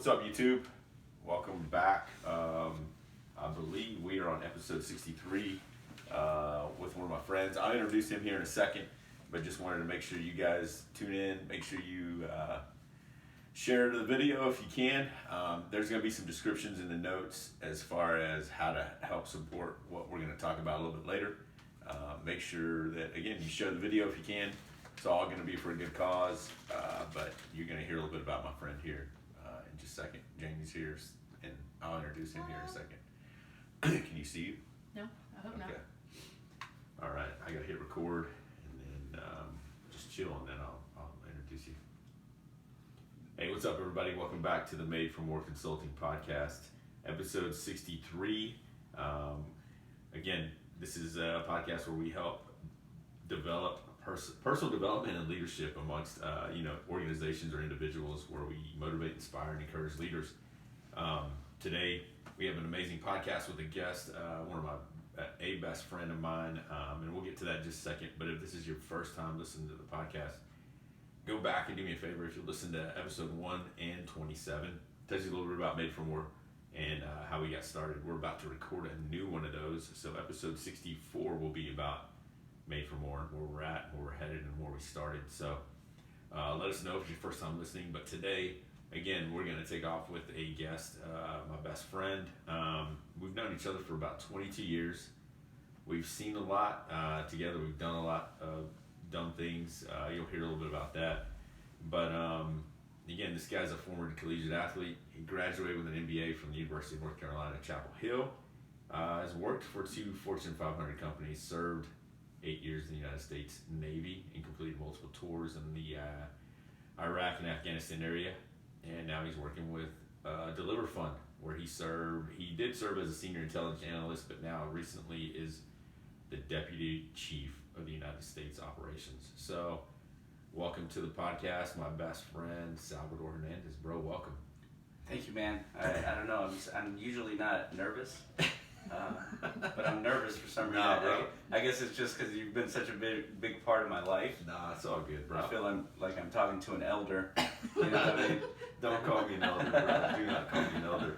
What's up, YouTube? Welcome back. I believe we are on episode 63 with one of my friends. I'll introduce him here in a second, but just wanted to make sure you guys tune in. Make sure you share the video if you can. There's going to be some descriptions in the notes as far as how to help support what we're going to talk about a little bit later. Make sure that, again, you share the video if you can. It's all going to be for a good cause, but you're going to hear a little bit about my friend here in just a second. Jamie's here, and I'll introduce him here in a second. Can you see you? No, I hope not. All right, I got to hit record, and then just chill, and then I'll introduce you. Hey, what's up, everybody? Welcome back to the Made for More Consulting podcast, episode 63. Again, this is a podcast where we help develop personal development and leadership amongst organizations or individuals, where we motivate, inspire, and encourage leaders. Today we have an amazing podcast with a guest, one of my best friend of mine, and we'll get to that in just a second. But if this is your first time listening to the podcast, go back and do me a favor. If you listen to episode 1 and 27, tells you a little bit about Made for More and how we got started. We're about to record a new one of those, so episode 64 will be about Made for More, where we're at, where we're headed, and where we started. So let us know if it's your first time listening. But today, again, we're going to take off with a guest, my best friend. We've known each other for about 22 years. We've seen a lot together. We've done a lot of dumb things. You'll hear a little bit about that. But again, this guy's a former collegiate athlete. He graduated with an MBA from the University of North Carolina at Chapel Hill. Has worked for 2 Fortune 500 companies, served 8 years in the United States Navy, and completed multiple tours in the Iraq and Afghanistan area. And now he's working with Deliver Fund, where he served. He did serve as a senior intelligence analyst, but now recently is the deputy chief of the United States operations. So, welcome to the podcast, my best friend Salvador Hernandez. Bro, welcome. Thank you, man. I don't know. I'm usually not nervous. But I'm nervous for some reason. I guess it's just because you've been such a big part of my life. Nah, it's all good, bro. I feel like I'm talking to an elder. You know what I mean? Don't call me an elder, bro. Do not call me an elder.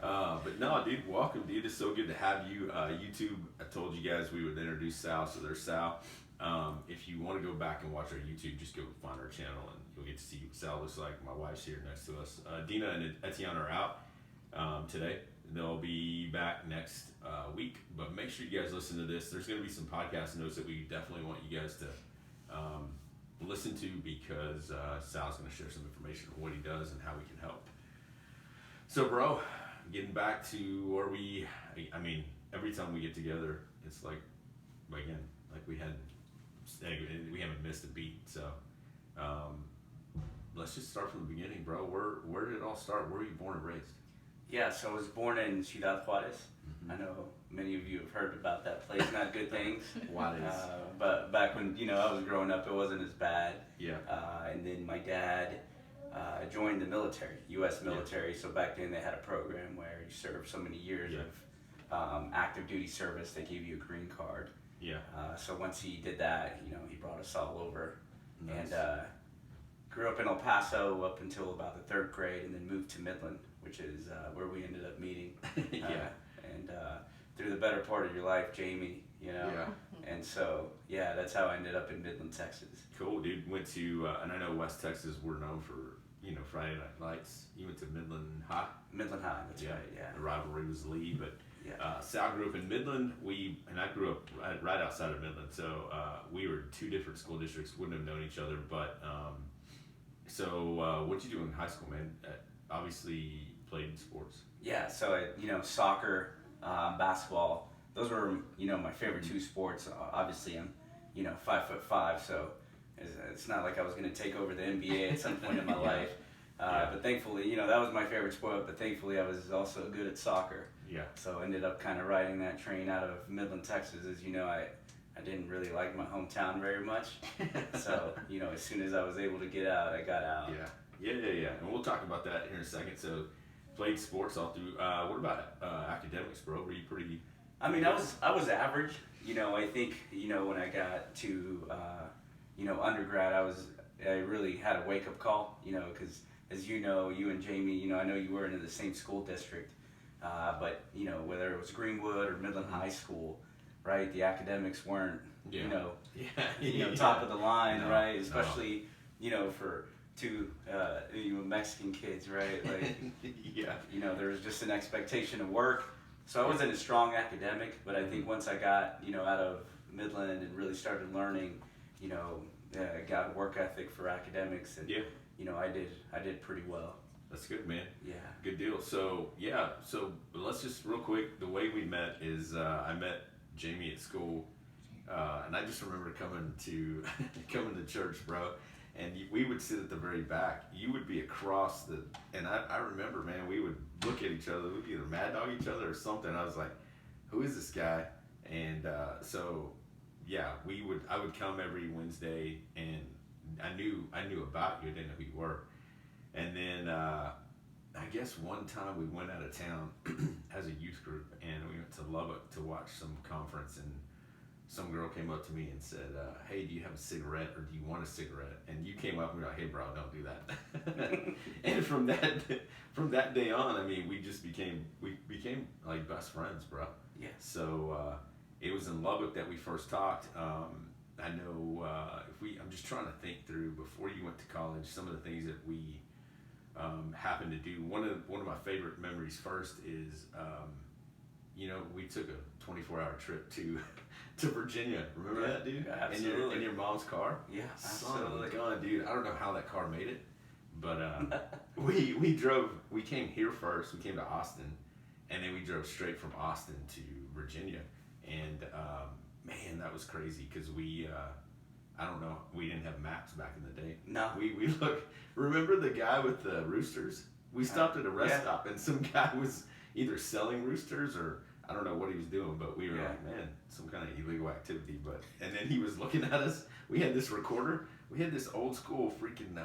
But no, dude, welcome, dude. It's so good to have you. YouTube, I told you guys we would introduce Sal, so there's Sal. If you want to go back and watch our YouTube, just go find our channel, and you'll get to see what Sal looks like. My wife's here next to us. Dina and Etienne are out today. They'll be back next week, but make sure you guys listen to this. There's going to be some podcast notes that we definitely want you guys to listen to, because Sal's going to share some information on what he does and how we can help. So, bro, getting back to where every time we get together, it's like, again, like we haven't missed a beat. So, let's just start from the beginning, bro. Where did it all start? Where were you born and raised? Yeah, so I was born in Ciudad Juarez. Mm-hmm. I know many of you have heard about that place, not good things. Juarez. But back when I was growing up, it wasn't as bad. Yeah. And then my dad joined the military, U.S. military. Yeah. So back then they had a program where you served so many years of active duty service. They gave you a green card. Yeah. So once he did that, he brought us all over. Nice. And grew up in El Paso up until about the 3rd grade, and then moved to Midland, which is where we ended up meeting. And through the better part of your life, Jamie, Yeah. And so, that's how I ended up in Midland, Texas. Cool, dude. Went to, and I know West Texas, we're known for, Friday Night Lights. You went to Midland High? Midland High, that's right, yeah. The rivalry was Lee, but yeah. Sal grew up in Midland. I grew up right outside of Midland, so we were 2 different school districts, wouldn't have known each other, but so what'd you do in high school, man? Obviously played sports. Yeah, so soccer, basketball, those were my favorite 2 sports. Obviously I'm 5'5", so it's not like I was going to take over the NBA at some point in my life. But thankfully, that was my favorite sport, but thankfully I was also good at soccer. Yeah. So I ended up kind of riding that train out of Midland, Texas. As you know, I didn't really like my hometown very much. So, as soon as I was able to get out, I got out. Yeah. And we'll talk about that here in a second. So, played sports all through. What about academics, bro? Were you pretty... I mean, I was average. I think, when I got to, undergrad, I really had a wake-up call, because as you and Jamie, I know you were in the same school district, but whether it was Greenwood or Midland High School, right? The academics weren't, top of the line, No, right? Especially, for two Mexican kids, right? Like, there was just an expectation of work. So I wasn't a strong academic, but I think once I got, out of Midland and really started learning, got a work ethic for academics, and I did pretty well. That's good, man. Yeah. Good deal. So let's just real quick. The way we met is I met Jamie at school, and I just remember coming to church, bro. And we would sit at the very back. You would be across and I remember, man, we would look at each other. We'd either mad dog each other or something. I was like, who is this guy? And I would come every Wednesday, and I knew about you. I didn't know who you were. And then I guess one time we went out of town as a youth group, and we went to Lubbock to watch some conference, and some girl came up to me and said, hey, do you have a cigarette, or do you want a cigarette? And you came up and were like, hey, bro, don't do that. And from that day on, I mean, we became like best friends, bro. Yeah. So it was in Lubbock that we first talked. I know I'm just trying to think through, before you went to college, some of the things that we happened to do. One of my favorite memories first is, we took a 24-hour trip to Virginia. Remember that, dude? Yeah, absolutely. In your mom's car? Yeah, Son absolutely. of a gun, dude. I don't know how that car made it, but we came here first. We came to Austin, and then we drove straight from Austin to Virginia. And man, that was crazy, because I don't know, we didn't have maps back in the day. No. We looked. Remember the guy with the roosters? We stopped at a rest stop, and some guy was either selling roosters, or I don't know what he was doing, but we were like, man, some kind of illegal activity. And then he was looking at us. We had this recorder. We had this old school freaking,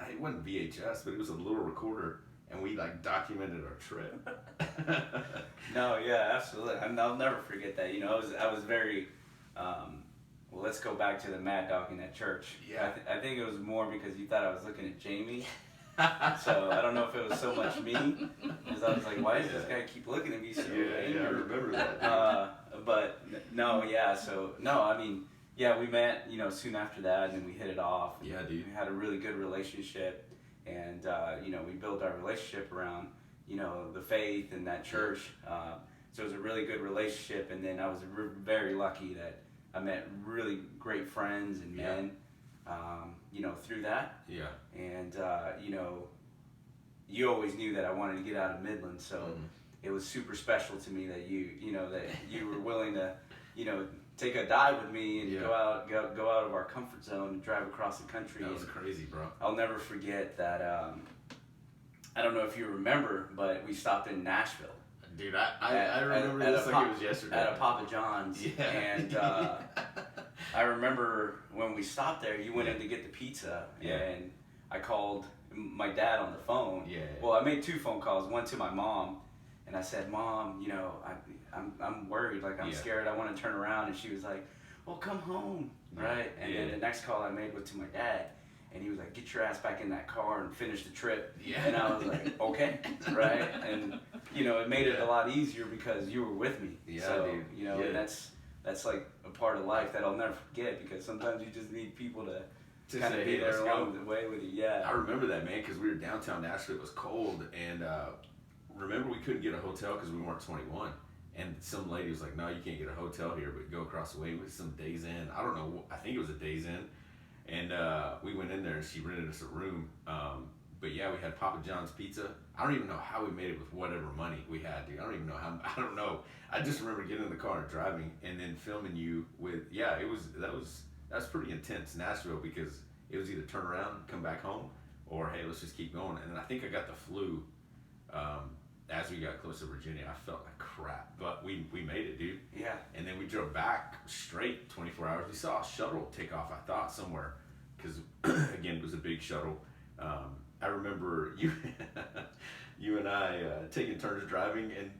it wasn't VHS, but it was a little recorder, and we like documented our trip. No, yeah, absolutely. I'll never forget that. I was very, well, let's go back to the mad dogging at church. Yeah. I think it was more because you thought I was looking at Jamie. So I don't know if it was so much me, because I was like, why does this guy keep looking at me so angry? Yeah, I remember that. But no, yeah. So no, I mean, yeah, we met, soon after that, and then we hit it off. Yeah, dude. We had a really good relationship, and we built our relationship around, the faith and that church. So it was a really good relationship, and then I was very lucky that I met really great friends and men. Through that. Yeah. And, you always knew that I wanted to get out of Midland, so it was super special to me that that you were willing to, take a dive with me and go out of our comfort zone and drive across the country. That was crazy, bro. I'll never forget that, I don't know if you remember, but we stopped in Nashville. Dude, I remember this like it was yesterday. At a Papa John's. Yeah. And I remember when we stopped there, you went in to get the pizza, and I called my dad on the phone. Yeah. Well, I made 2 phone calls, one to my mom, and I said, Mom, I'm worried, like I'm scared, I want to turn around, and she was like, well, come home, right? And then the next call I made was to my dad, and he was like, get your ass back in that car and finish the trip. Yeah. And I was like, okay, right? And, it made it a lot easier because you were with me. Yeah, so, dude. And that's like a part of life that I'll never forget, because sometimes you just need people to kind of be there along the way with you. Yeah. I remember that, man, because we were downtown Nashville. It was cold, and remember we couldn't get a hotel because we weren't 21. And some lady was like, no, you can't get a hotel here, but go across the way with some Days Inn. I don't know. I think it was a Days Inn. And we went in there, and she rented us a room. But yeah, we had Papa John's pizza. I don't even know how we made it with whatever money we had, dude. I don't even know how. I don't know. I just remember getting in the car and driving, and then filming you with. Yeah, that's pretty intense, Nashville, because it was either turn around, come back home, or hey, let's just keep going. And then I think I got the flu. As we got close to Virginia, I felt like crap, but we made it, dude. Yeah. And then we drove back straight 24 hours. We saw a shuttle take off, I thought, somewhere, because again, it was a big shuttle. I remember you and I taking turns driving, and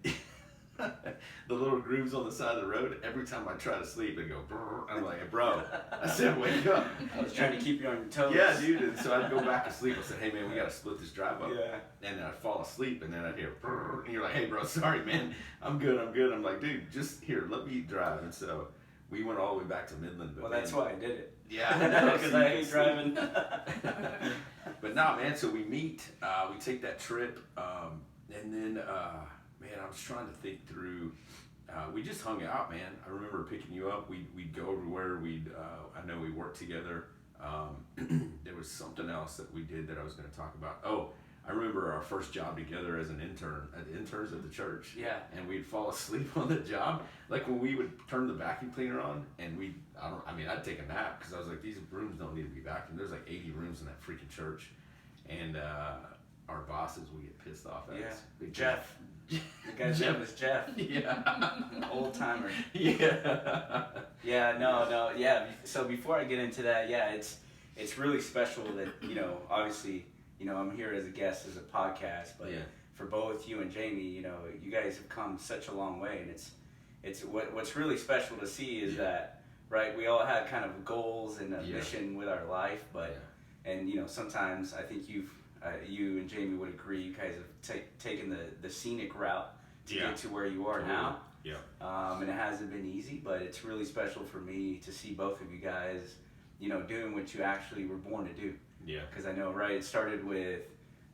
the little grooves on the side of the road. Every time I try to sleep, it go. Brrr. I'm like, bro, I said, wake up. I was trying to keep you on your toes. Yeah, dude. And so I'd go back to sleep. I said, hey man, we gotta split this drive up. Yeah. And then I'd fall asleep, and then I'd hear, brrr, and you're like, hey bro, sorry man, I'm good. I'm like, dude, just here, let me drive. And so we went all the way back to Midland. But Well, that's why I did it. Yeah, because I hate driving. But nah, man. So we meet, we take that trip, and then man, I was trying to think through. We just hung out, man. I remember picking you up. We'd go everywhere. I know we worked together. There was something else that we did that I was going to talk about. Oh, I remember our first job together as an intern at interns at the church. Yeah. And we'd fall asleep on the job, like when we would turn the vacuum cleaner on, and I'd take a nap because I was like, these rooms don't need to be vacuumed. There's like 80 rooms in that freaking church, and our bosses would get pissed off at us. Jeff. The guy's name was Jeff. Yeah. Old timer. Yeah. Yeah, no, yeah. So before I get into that, yeah, it's really special that, obviously, I'm here as a guest as a podcast, but for both you and Jamie, you guys have come such a long way, and it's what's really special to see is that, right, we all had kind of goals and a mission with our life, but and sometimes I think you and Jamie would agree, you guys have taken the scenic route to get to where you are now. Yeah. And it hasn't been easy, but it's really special for me to see both of you guys, doing what you actually were born to do. Yeah. Because I know, right, it started with,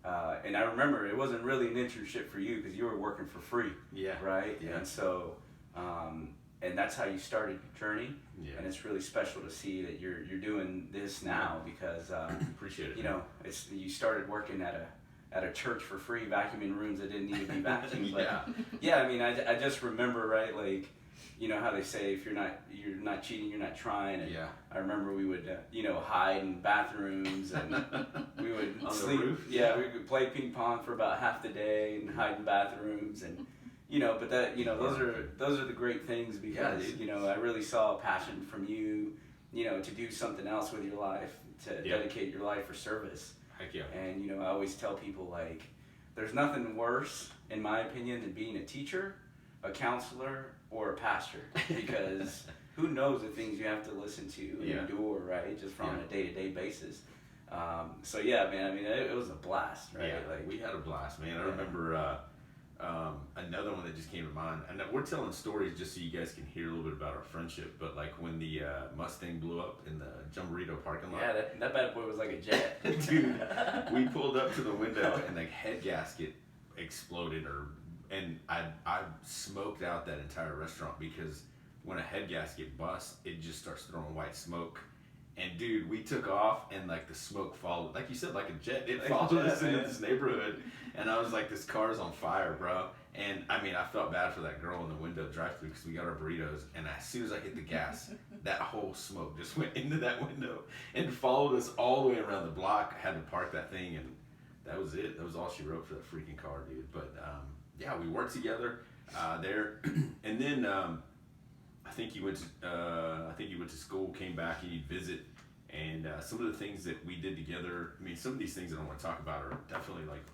and I remember it wasn't really an internship for you because you were working for free. Yeah. Right? Yeah. And so, and that's how you started your journey. Yeah. And it's really special to see that you're doing this now because, appreciate it. you started working at a church for free, vacuuming rooms that didn't need to be vacuumed. But I mean, I just remember, right, like, how they say if you're not cheating, you're not trying. And I remember we would hide in bathrooms and we would on sleep. the roof. Yeah, we could play ping pong for about half the day and hide in bathrooms and but that those are the great things because I really saw a passion from you to do something else with your life, to dedicate your life for service. Heck yeah. And I always tell people, like, there's nothing worse in my opinion than being a teacher, a counselor, or a pastor, because who knows the things you have to listen to and endure, right, just from a day-to-day basis. So yeah, man, I mean, it was a blast, right? Yeah, like we had a blast, man. I remember another one that just came to mind, and we're telling stories just so you guys can hear a little bit about our friendship, but like when the Mustang blew up in the Jumborito parking lot. Yeah, that bad boy was like a jet. Dude, we pulled up to the window and the head gasket exploded, and I smoked out that entire restaurant because when a head gasket busts, it just starts throwing white smoke. And dude, we took off and like the smoke followed, like you said, like a jet. It followed us into this neighborhood, and I was like, this car's on fire, bro. And I mean, I felt bad for that girl in the window drive-through because we got our burritos, and as soon as I hit the gas, that whole smoke just went into that window and followed us all the way around the block. I had to park that thing, and that was it. That was all she wrote for that freaking car, dude. But yeah, we worked together there, and then I think you went to school, came back, and you'd visit, and some of the things that we did together. I mean, some of these things that I want to talk about are definitely like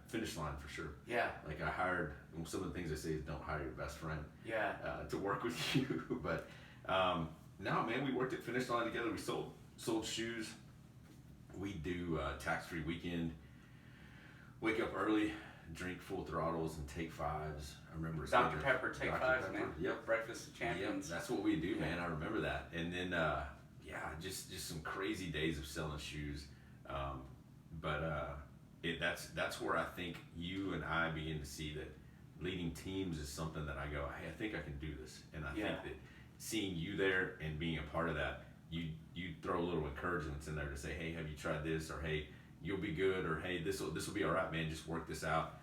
finish line for sure. Yeah. Like I hired. Some of the things I say is don't hire your best friend. Yeah. To work with you, but no, man, we worked at Finish Line together. We sold shoes. We do tax-free weekend. Wake up early, drink full throttles, and take fives. I remember Dr. Pepper, take fives, Pepper. man. Yep. Breakfast of Champions. Yep. That's what we do, man. I remember that. And then, just some crazy days of selling shoes. That's where I think you and I begin to see that leading teams is something that I go, hey, I think I can do this. And I think that seeing you there and being a part of that, you throw a little encouragements in there to say, hey, have you tried this? Or hey, you'll be good. Or hey, this will be all right, man. Just work this out.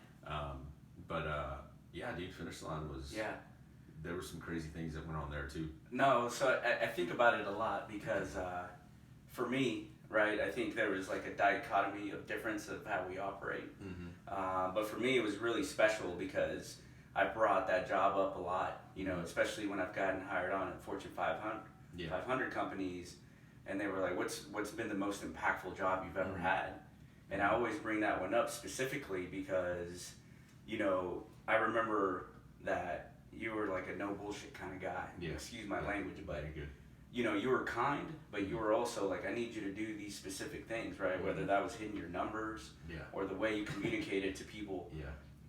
Dude, Finish Line was. Yeah. There were some crazy things that went on there too. No, so I think about it a lot because for me, right, I think there was like a dichotomy of difference of how we operate. Mm-hmm. But for me, it was really special because I brought that job up a lot, especially when I've gotten hired on at Fortune 500 companies, and they were like, what's been the most impactful job you've ever had? And I always bring that one up specifically because, I remember that, you were like a no bullshit kind of guy. Yeah. Excuse my language, but Very good. you know, you were kind, but you were also like, I need you to do these specific things, right? Whether that was hitting your numbers or the way you communicated to people,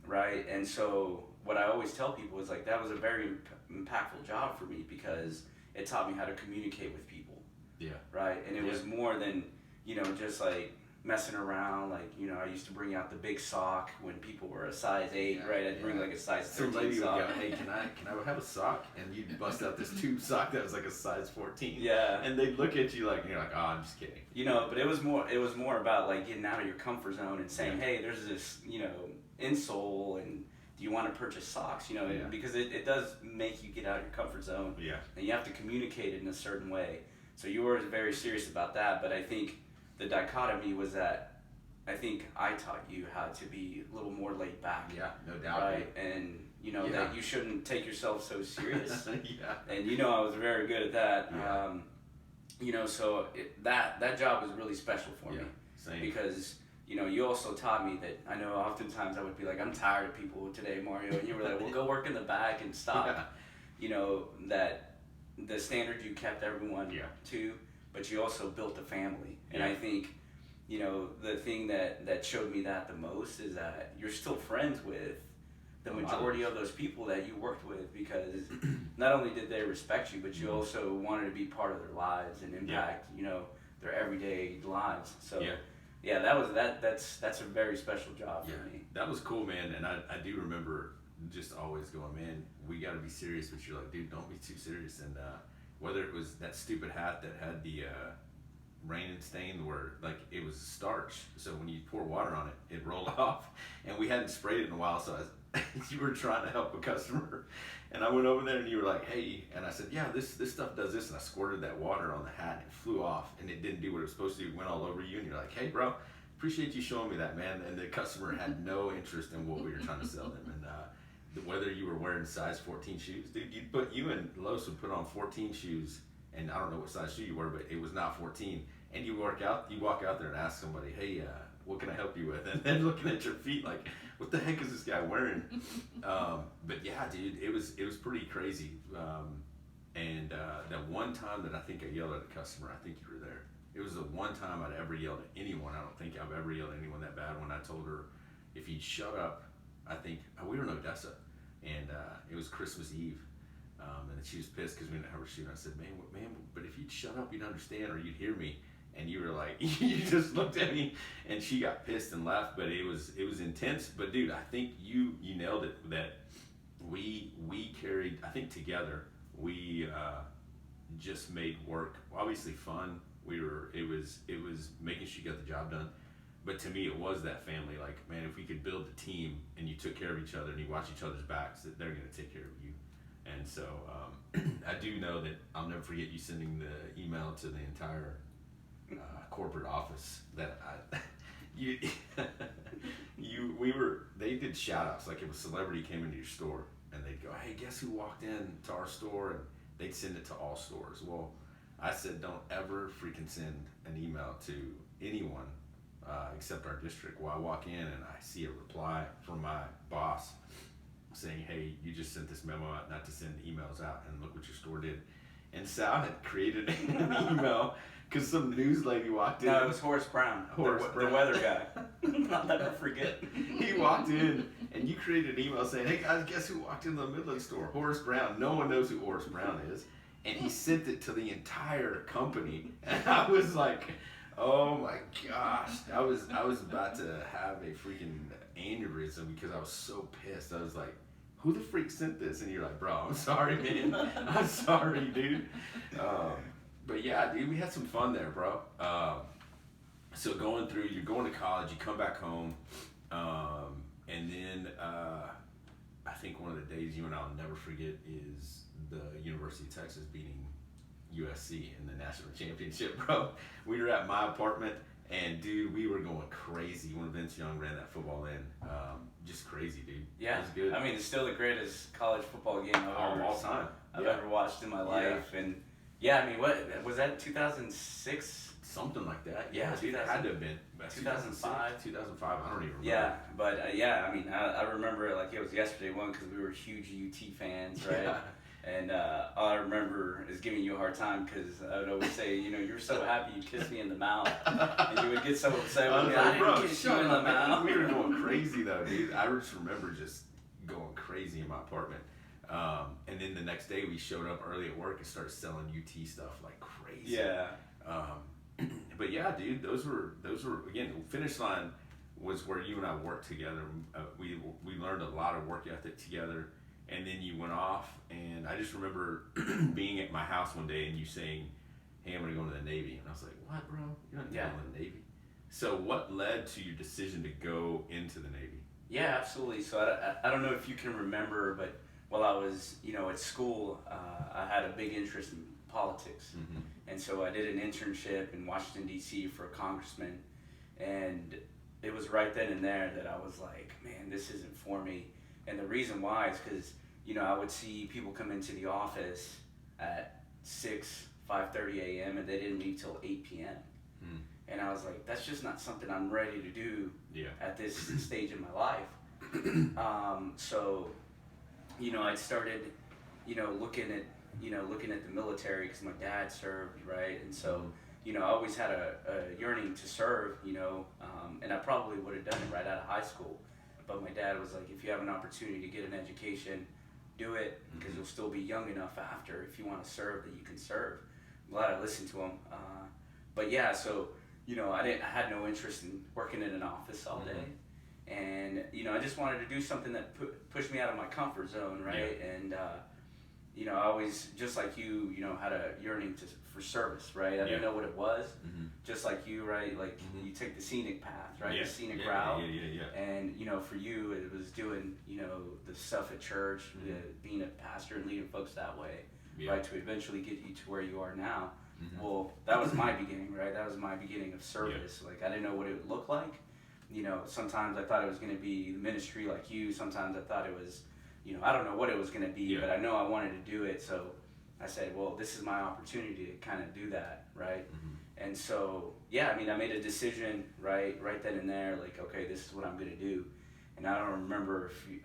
right? And so what I always tell people is like, that was a very impactful job for me because it taught me how to communicate with people, right? And it was more than, you know, just like messing around. Like, you know, I used to bring out the big sock when people were a size 8, right? I'd bring like a size 13 Some lady sock. would go, hey, can I have a sock? And you'd bust out this tube sock that was like a size 14. Yeah. And they'd look at you like, and you're like, oh, I'm just kidding. You know, but it was more about like getting out of your comfort zone and saying, hey, there's this, you know, insole, and do you want to purchase socks? You know, because it does make you get out of your comfort zone. Yeah. And you have to communicate it in a certain way. So you were very serious about that, but I think the dichotomy was that I think I taught you how to be a little more laid back. Yeah, no doubt. Right? And, you know, that you shouldn't take yourself so serious. Yeah. And, you know, I was very good at that. Yeah. You know, so that job was really special for me. Same. Because, you know, you also taught me that, I know oftentimes I would be like, I'm tired of people today, Mario. And you were like, well, go work in the back and stop. You know, that the standard you kept everyone to, but you also built a family. And I think, you know, the thing that showed me that the most is that you're still friends with the majority of those people that you worked with, because not only did they respect you, but you also wanted to be part of their lives and impact, you know, their everyday lives. So that's a very special job for me. That was cool, man. And I do remember just always going, man, we got to be serious. But you're like, dude, don't be too serious. And whether it was that stupid hat that had the rain and stain where like it was starch, so when you pour water on it, it rolled off, and we hadn't sprayed it in a while, so you were trying to help a customer, and I went over there and you were like, hey, and I said, yeah, this stuff does this, and I squirted that water on the hat and it flew off, and it didn't do what it was supposed to do. It went all over you, and you're like, hey bro, appreciate you showing me that, man. And the customer had no interest in what we were trying to sell them. And whether you were wearing size 14 shoes, dude, you and Los would put on 14 shoes, and I don't know what size shoe you were, but it was not 14. And you walk out there and ask somebody, hey, what can I help you with? And then looking at your feet like, what the heck is this guy wearing? But yeah, dude, it was pretty crazy. And that one time that I think I yelled at a customer, I think you were there. It was the one time I'd ever yelled at anyone. I don't think I've ever yelled at anyone that bad. When I told her if he'd shut up, I think we were in Odessa, and it was Christmas Eve. And she was pissed because we didn't have her shoe. And I said, man, but if you'd shut up, you'd understand, or you'd hear me. And you were like, you just looked at me, and she got pissed and left. But it was intense. But dude, I think you nailed it. That we carried. I think together we just made work obviously fun. It was making sure you got the job done. But to me, it was that family. Like, man, if we could build a team and you took care of each other and you watch each other's backs, that they're going to take care of you. And so I do know that I'll never forget you sending the email to the entire corporate office that they did shout outs. Like if a celebrity came into your store and they'd go, hey, guess who walked in to our store? And they'd send it to all stores. Well, I said, don't ever freaking send an email to anyone except our district. Well, I walk in and I see a reply from my boss saying, hey, you just sent this memo out not to send emails out, and look what your store did. And Sal had created an email because some news lady walked in. No, it was Horace Brown, the weather guy. I'll never forget. He walked in and you created an email saying, hey guys, guess who walked in the Midland store? Horace Brown. No one knows who Horace Brown is. And he sent it to the entire company. And I was like, oh my gosh. I was about to have a freaking aneurysm because I was so pissed. I was like, who the freak sent this? And you're like, bro, I'm sorry, man. I'm sorry, dude. But yeah, dude, we had some fun there, bro. So you're going to college, you come back home, and then I think one of the days you and I'll never forget is the University of Texas beating USC in the national championship, bro. We were at my apartment, and dude, we were going crazy when Vince Young ran that football in. Just crazy, dude. Yeah, it was good. I mean, it's still the greatest college football game all time I've ever watched in my life, and Yeah, I mean, what was that? 2006. Something like that. Yeah, dude, it had to have been 2005. 2005. I don't even remember. Yeah, but yeah, I mean, I remember it like it was yesterday. One, because we were huge UT fans, right? Yeah. And all I remember is giving you a hard time because I would always say, you know, you're so happy you kissed me in the mouth, and you would get so upset with me. I didn't kiss you in the mouth. We were going crazy though, dude. I just remember just going crazy in my apartment. And then the next day we showed up early at work and started selling UT stuff like crazy. Yeah. But yeah, dude, those were again, Finish Line was where you and I worked together. We learned a lot of work ethic together, and then you went off, and I just remember being at my house one day and you saying, "Hey, I'm gonna go into the Navy," and I was like, "What, bro? You're not going to the Navy?" So what led to your decision to go into the Navy? Yeah, absolutely. So I don't know if you can remember, but while I was, you know, at school, I had a big interest in politics. Mm-hmm. And so I did an internship in Washington, D.C. for a congressman. And it was right then and there that I was like, man, this isn't for me. And the reason why is because, you know, I would see people come into the office at 5:30 a.m. and they didn't leave till 8 p.m. Mm. And I was like, that's just not something I'm ready to do at this stage in my life. So, you know, I started, you know, looking at the military because my dad served, right? And so, you know, I always had a yearning to serve, you know, and I probably would have done it right out of high school. But my dad was like, if you have an opportunity to get an education, do it, because you'll still be young enough after, if you want to serve, that you can serve. I'm glad I listened to him. But yeah, so, you know, I had no interest in working in an office all day. And, you know, I just wanted to do something that pushed me out of my comfort zone, right? Yeah. And, you know, I always, just like you know, had a yearning for service, right? I didn't know what it was, just like you, right? Like, you take the scenic path, right? The scenic route. And, you know, for you, it was doing, you know, the stuff at church, being a pastor and leading folks that way, right? To eventually get you to where you are now. Well, that was my beginning, right? That was my beginning of service. Like, I didn't know what it would look like. You know, sometimes I thought it was going to be the ministry like you. Sometimes I thought it was, you know, I don't know what it was going to be, but I know I wanted to do it. So I said, well, this is my opportunity to kind of do that, right? And so, yeah, I mean, I made a decision right then and there, like, okay, this is what I'm going to do. And I don't remember if you,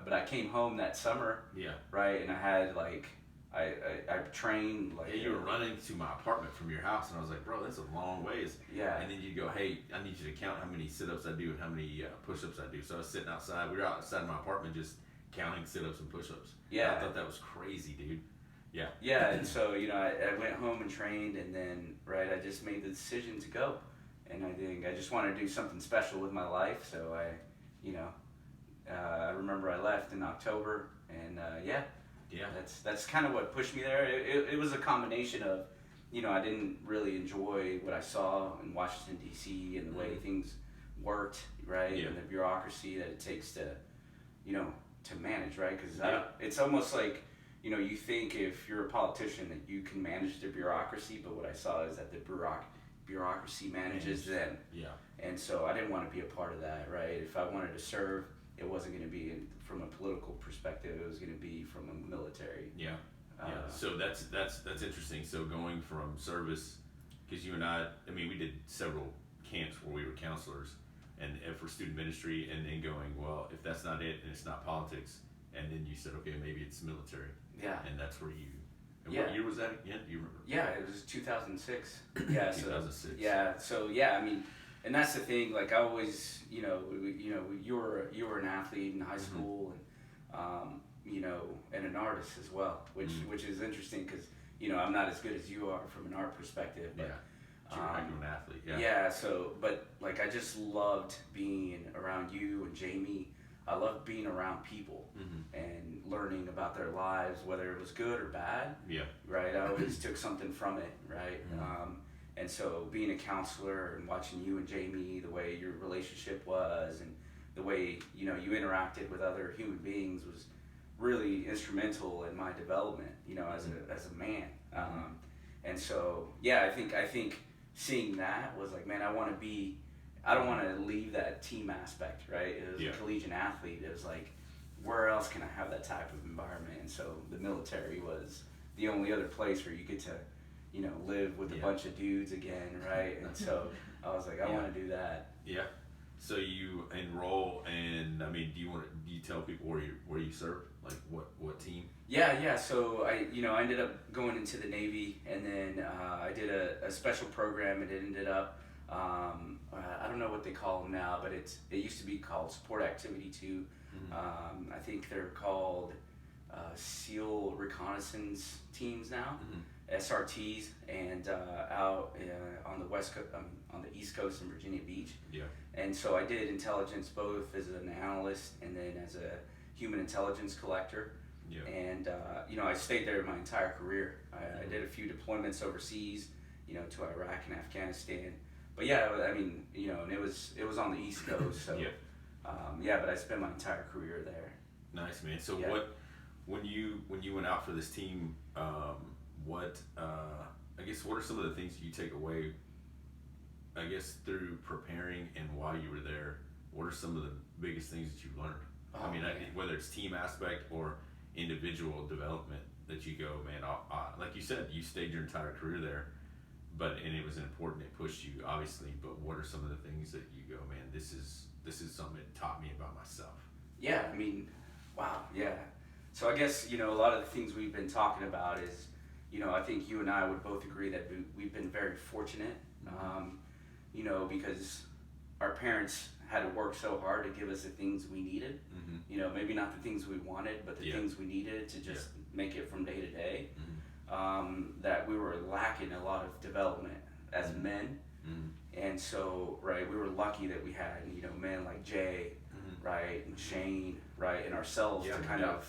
but I came home that summer, right? And I had like, I trained like. Yeah, you were running to my apartment from your house, and I was like, bro, that's a long ways. Yeah. And then you'd go, hey, I need you to count how many sit-ups I do and how many push-ups I do. So I was sitting outside. We were outside my apartment just counting sit-ups and push-ups. Yeah. I thought that was crazy, dude. Yeah. Yeah, and so, you know, I went home and trained, and then, right, I just made the decision to go. And I think I just wanted to do something special with my life, so you know, I remember I left in October, and that's kind of what pushed me there. It was a combination of, you know, I didn't really enjoy what I saw in Washington, D.C. and the way things worked, right, and the bureaucracy that it takes to, you know, to manage, right, because it's almost like, you know, you think if you're a politician that you can manage the bureaucracy, but what I saw is that the bureaucracy manages them. Yeah. And so I didn't want to be a part of that, right? If I wanted to serve, it wasn't going to be from a political perspective. It was going to be from a military. Yeah. So that's interesting. So going from service, because you and I mean, we did several camps where we were counselors and for student ministry, and then going, well, if that's not it and it's not politics, and then you said, okay, maybe it's military. Yeah. And that's where you. And what year was that again? Do you remember? Yeah, it was 2006. Yeah. 2006. So I mean, and that's the thing. Like I always, you know, you were an athlete in high school, and you know, and an artist as well, which is interesting because, you know, I'm not as good as you are from an art perspective. But, you're an athlete. Yeah. Yeah. So, but like I just loved being around you and Jamie. I loved being around people and learning about their lives, whether it was good or bad. Yeah. Right. I always took something from it. Right. And so being a counselor and watching you and Jamie, the way your relationship was and the way, you know, you interacted with other human beings was really instrumental in my development, you know, as a man. And so, yeah, I think seeing that was like, man, I don't want to leave that team aspect, right? As a collegiate athlete, it was like, where else can I have that type of environment? And so the military was the only other place where you get to, live with a bunch of dudes again, right? And so I was like, I want to do that. Yeah. So you enroll, and I mean, do you tell people where you serve, like what team? Yeah. So I ended up going into the Navy, and then I did a special program, and it ended up, I don't know what they call them now, but it used to be called Support Activity 2. I think they're called SEAL Reconnaissance Teams now, SRTs, and out on the on the East Coast in Virginia Beach. Yeah. And so I did intelligence both as an analyst and then as a human intelligence collector. Yeah. And I stayed there my entire career. I did a few deployments overseas, to Iraq and Afghanistan. But yeah, I mean, and it was on the East Coast, so but I spent my entire career there. Nice, man. So when you went out for this team, what are some of the things you take away, I guess, through preparing and while you were there? What are some of the biggest things that you learned? Whether it's team aspect or individual development, that you go, man, like you said, you stayed your entire career there, and it was important, it pushed you, obviously, but what are some of the things that you go, man, this is something that taught me about myself? Yeah, I mean, wow, yeah. So I guess, a lot of the things we've been talking about is, I think you and I would both agree that we've been very fortunate, because our parents had to work so hard to give us the things we needed. Maybe not the things we wanted, but the things we needed to just make it from day to day. That we were lacking a lot of development as men. And so, right, we were lucky that we had, men like Jay, right, and Shane, right, and ourselves to kind of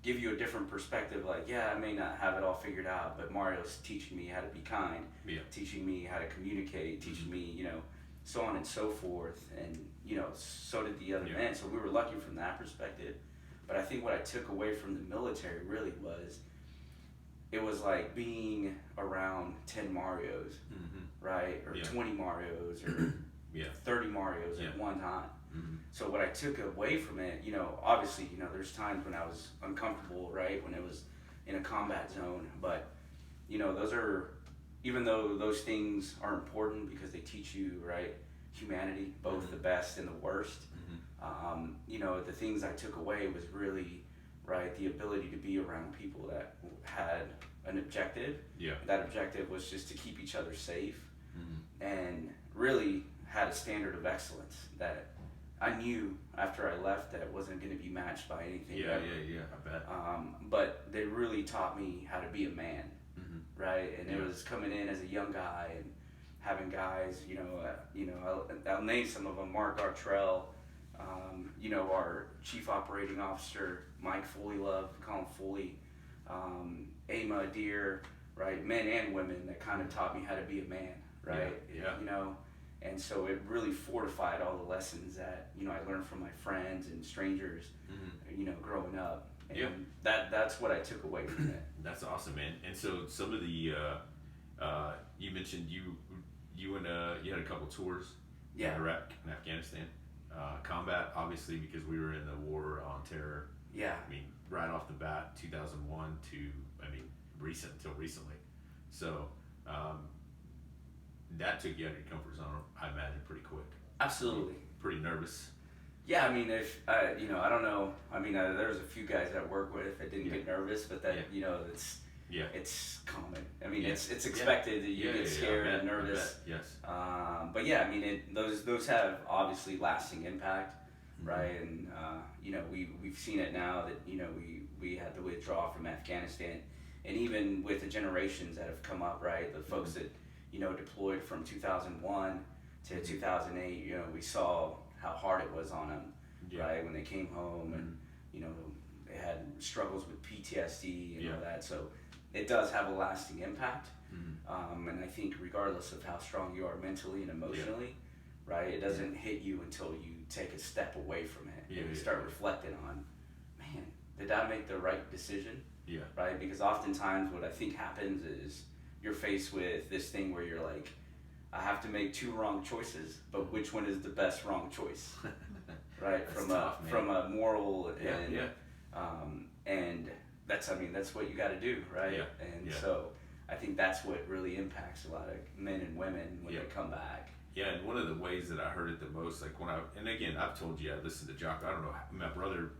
give you a different perspective. Like, I may not have it all figured out, but Mario's teaching me how to be kind, teaching me how to communicate, teaching me, so on and so forth. And, so did the other men. So we were lucky from that perspective. But I think what I took away from the military really was, it was like being around 10 Marios, right? Or 20 Marios or 30 Marios at one time. So what I took away from it, obviously, there's times when I was uncomfortable, right? When it was in a combat zone. But, those are, even though those things are important because they teach you, right, humanity, both the best and the worst, the things I took away was really, right, the ability to be around people that had an objective. That objective was just to keep each other safe, and really had a standard of excellence that I knew after I left that it wasn't going to be matched by anything. I bet. But they really taught me how to be a man, right? And it was coming in as a young guy and having guys, I'll name some of them: Mark Gartrell, our chief operating officer, Mike Foley-Love, call him Foley, Ama Deer, right? Men and women that kind of taught me how to be a man, right? And so it really fortified all the lessons that, I learned from my friends and strangers, growing up. And that's what I took away from it. That's awesome, man. And so some of the, you mentioned you had a couple tours in Iraq and Afghanistan. Combat, obviously, because we were in the war on terror. I mean, right off the bat, 2001 to, until recently. So, that took you out of your comfort zone, I imagine, pretty quick. Absolutely. Pretty nervous. Yeah, I mean, if I don't know. I mean, there's a few guys that I work with that didn't get nervous, but that it's common. I mean, it's expected that you get scared and nervous. Yes. But I mean, those have obviously lasting impact, right? And we've seen it now that we had to withdraw from Afghanistan, and even with the generations that have come up, right? The folks that deployed from 2001 to 2008, we saw how hard it was on them, right? When they came home, and they had struggles with PTSD and all that. So it does have a lasting impact. And I think regardless of how strong you are mentally and emotionally, right, it doesn't hit you until you take a step away from it and you start reflecting on, man, did I make the right decision? Right? Because oftentimes what I think happens is you're faced with this thing where you're like, I have to make two wrong choices, but which one is the best wrong choice? Right? From a moral and that's what you got to do, right? Yeah. And Yeah. so I think that's what really impacts a lot of men and women when Yeah. they come back. Yeah, and one of the ways that I heard it the most, like and again, I've told you I listened to Jocko. I don't know, my brother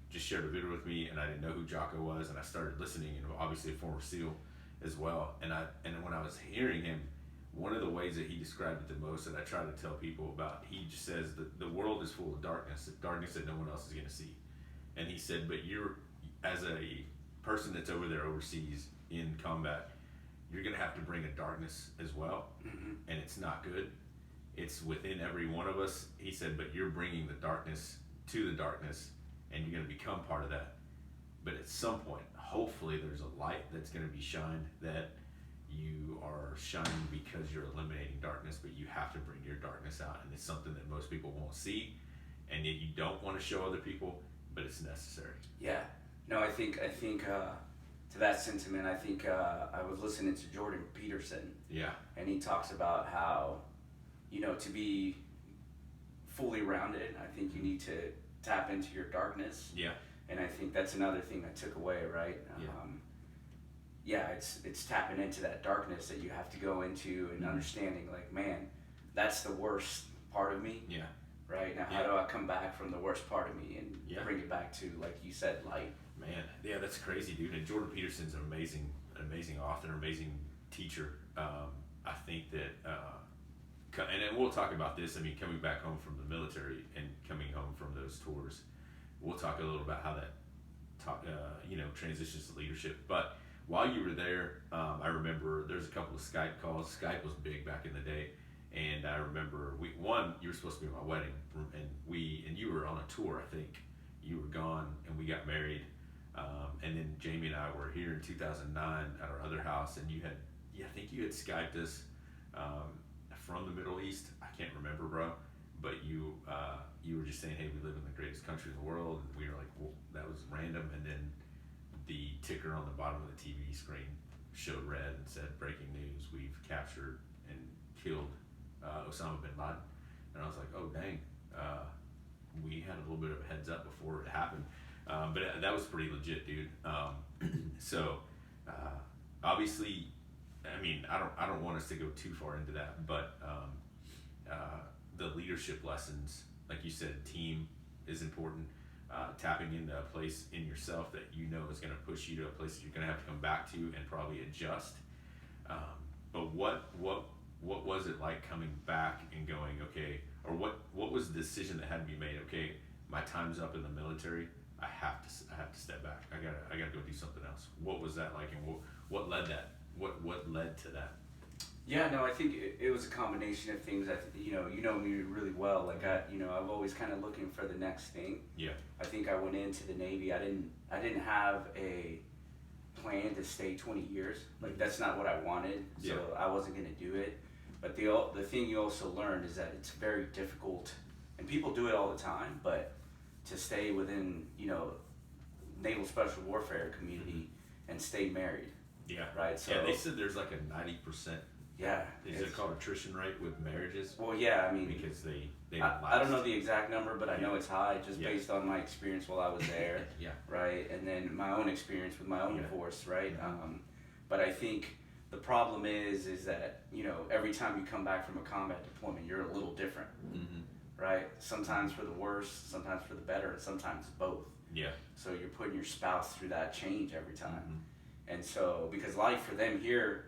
just shared a video with me, and I didn't know who Jocko was, and I started listening, and obviously a former SEAL as well. And when I was hearing him, one of the ways that he described it the most that I try to tell people about, he just says that the world is full of darkness that no one else is going to see. And he said, but you're, as a person that's over there overseas in combat, you're going to have to bring a darkness as well. Mm-hmm. And it's not good. It's within every one of us. He said, but you're bringing the darkness to the darkness, and you're going to become part of that. But at some point, hopefully there's a light that's going to be shined, that you are shining because you're eliminating darkness, but you have to bring your darkness out. And it's something that most people won't see, and yet you don't want to show other people, but it's necessary. Yeah. No, I think to that sentiment, I think I was listening to Jordan Peterson. Yeah. And he talks about how, to be fully rounded, I think you need to tap into your darkness. Yeah. And I think that's another thing I took away, right? Yeah. It's tapping into that darkness that you have to go into and understanding, like, man, that's the worst part of me. Yeah. Right? Now, how do I come back from the worst part of me and bring it back to, like you said, light? Man, yeah, that's crazy, dude. And Jordan Peterson's an amazing author, amazing teacher. I think that, and then we'll talk about this. I mean, coming back home from the military and coming home from those tours, we'll talk a little about how that, transitions to leadership. But while you were there, I remember there's a couple of Skype calls. Skype was big back in the day. And I remember you were supposed to be at my wedding, and you were on a tour. I think you were gone, and we got married. And then Jamie and I were here in 2009 at our other house, and I think you had Skyped us from the Middle East. I can't remember, bro, but you were just saying, hey, we live in the greatest country in the world. And we were like, well, that was random. And then the ticker on the bottom of the TV screen showed red and said, breaking news, we've captured and killed Osama bin Laden. And I was like, oh dang, we had a little bit of a heads up before it happened. But that was pretty legit, dude. So obviously, I mean, I don't want us to go too far into that, but the leadership lessons, like you said, team is important. Tapping into a place in yourself that you know is going to push you to a place that you're going to have to come back to and probably adjust. But what was it like coming back and going, okay, or what was the decision that had to be made? Okay, my time's up in the military. I have to step back. I gotta go do something else. What was that like, and what led to that? Yeah, no, I think it was a combination of things. You know me really well. Like I'm always kind of looking for the next thing. Yeah. I think I went into the Navy. I didn't have a plan to stay 20 years. Like that's not what I wanted. So I wasn't gonna do it. But the thing you also learn is that it's very difficult, and people do it all the time, but to stay within, Naval Special Warfare community and stay married. Yeah. Right. So they said there's like a 90%. Yeah. Is it called attrition rate with marriages? Well, yeah. I mean, because they don't last. I don't know the exact number, but I know it's high just based on my experience while I was there. Yeah. Right. And then my own experience with my own force. Right. But I think the problem is that every time you come back from a combat deployment, you're a little different. Mm-hmm. Right? Sometimes for the worse, sometimes for the better, and sometimes both. Yeah. So you're putting your spouse through that change every time. Mm-hmm. And so, because life for them here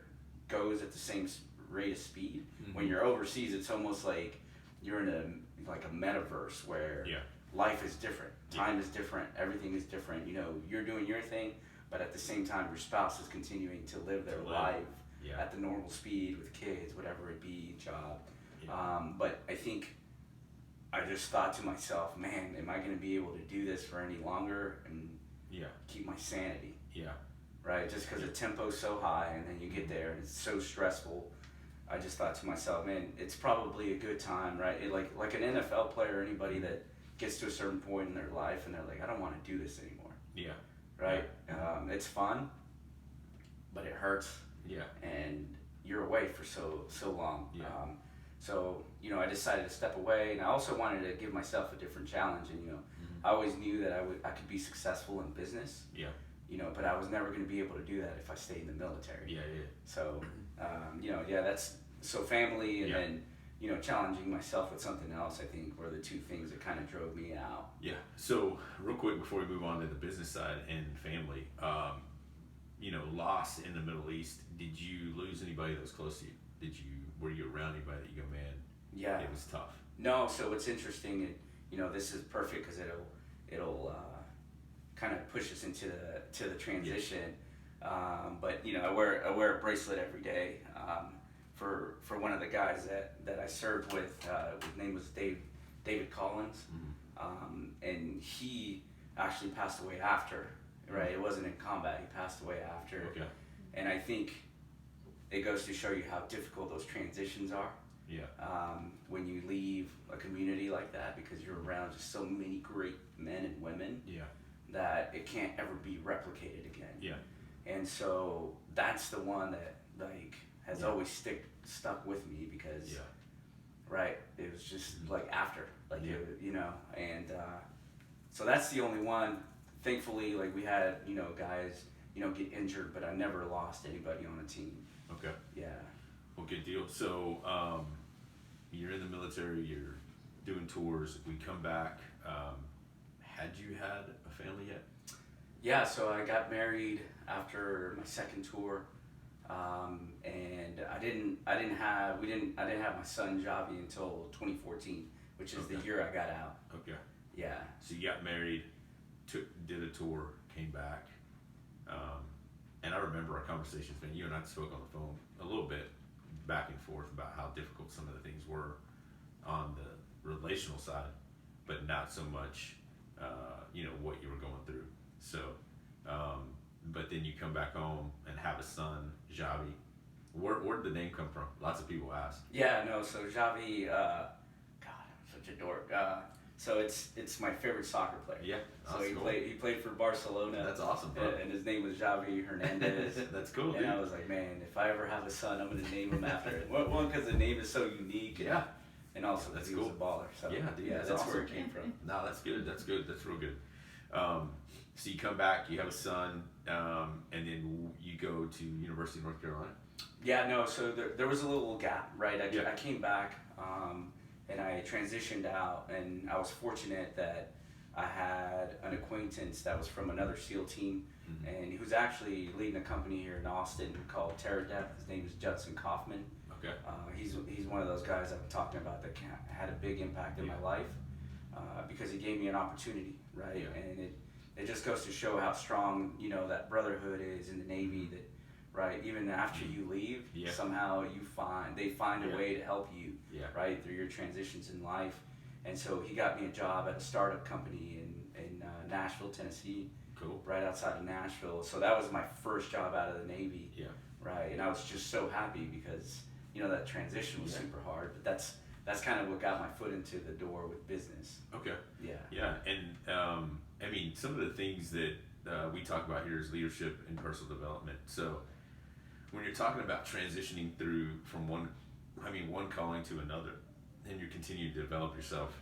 goes at the same rate of speed, mm-hmm. when you're overseas, it's almost like you're in a metaverse where life is different, time is different, everything is different. You're doing your thing, but at the same time, your spouse is continuing to live their life at the normal speed with kids, whatever it be, job. Yeah. But I think I just thought to myself, man, am I going to be able to do this for any longer and keep my sanity? Yeah. Right? Just because the tempo's so high and then you get there and it's so stressful. I just thought to myself, man, it's probably a good time, right? Like an NFL player, anybody that gets to a certain point in their life and they're like, I don't want to do this anymore. Yeah. Right? It's fun, but it hurts. Yeah. And you're away for so long. Yeah. So, I decided to step away, and I also wanted to give myself a different challenge. And, mm-hmm. I always knew that I could be successful in business. Yeah. but I was never going to be able to do that if I stayed in the military. Yeah, yeah. So, that's so family and then, challenging myself with something else, I think, were the two things that kind of drove me out. Yeah. So, real quick before we move on to the business side and family, loss in the Middle East, did you lose anybody that was close to you? Were you around anybody that you go, man, Yeah. it was tough? No, so what's interesting, this is perfect because it'll kind of push us into the transition. But I wear a bracelet every day for one of the guys that I served with. His name was David Collins, and he actually passed away after. Right, it wasn't in combat. He passed away after. Okay. And I think it goes to show you how difficult those transitions are. Yeah. When you leave a community like that, because you're around just so many great men and women. Yeah. That it can't ever be replicated again. Yeah. And so that's the one that has always stuck with me because, right, it was just after, and so that's the only one. Thankfully, we had guys get injured, but I never lost anybody on a team. Okay. Yeah. Well, good deal. So, you're in the military. You're doing tours. We come back. Had you had a family yet? Yeah. So I got married after my second tour, and I didn't have my son Javi until 2014, which is the year I got out. Okay. Yeah. So you got married, did a tour, came back, and I remember our conversations. Man, you and I spoke on the phone a little bit, back and forth about how difficult some of the things were on the relational side, but not so much, what you were going through. So, but then you come back home and have a son, Javi. Where did the name come from? Lots of people ask. Yeah, no. So Javi, God, I'm such a dork. So it's my favorite soccer player. Yeah. So he played for Barcelona. That's awesome, bro. And his name was Javi Hernandez. That's cool, and dude. I was like, man, if I ever have a son, I'm gonna name him after it. One, because the name is so unique. Yeah. And also because he was a baller. So yeah, dude, that's awesome. where it came from. No, that's good. That's good. That's real good. So you come back, you have a son, and then you go to University of North Carolina. Yeah, no. So there was a little gap, right? Yeah. I came back, and I transitioned out, and I was fortunate that I had an acquaintance that was from another SEAL team, and he was actually leading a company here in Austin called Terror Death. His name is Judson Kaufman. Okay. He's one of those guys I'm talking about that had a big impact in my life because he gave me an opportunity, right? Yeah. And it just goes to show how strong that brotherhood is in the Navy. That right, even after you leave, somehow they find a way to help you, right, through your transitions in life. And so he got me a job at a startup company in Nashville, Tennessee. Cool. Right right outside of Nashville. So that was my first job out of the Navy. Yeah. Right, and I was just so happy because that transition was super hard. But that's kind of what got my foot into the door with business. Okay. Yeah. Yeah, and I mean, some of the things that we talk about here is leadership and personal development. So when you're talking about transitioning through from one calling to another, and you're continuing to develop yourself,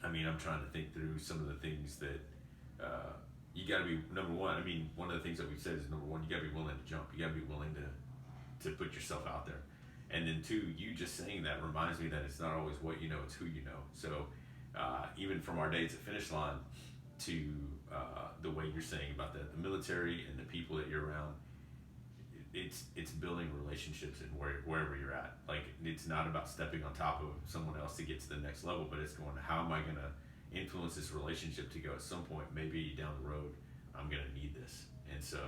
I mean, I'm trying to think through some of the things that you got to be, number one, I mean, one of the things that we've said is, number one, you got to be willing to jump. You got to be willing to put yourself out there. And then two, you just saying that reminds me that it's not always what you know, it's who you know. So even from our days at Finish Line to the way you're saying about the military and the people that you're around, it's building relationships and wherever you're at. Like, it's not about stepping on top of someone else to get to the next level, but it's going, how am I going to influence this relationship to go at some point, maybe down the road, I'm going to need this. And so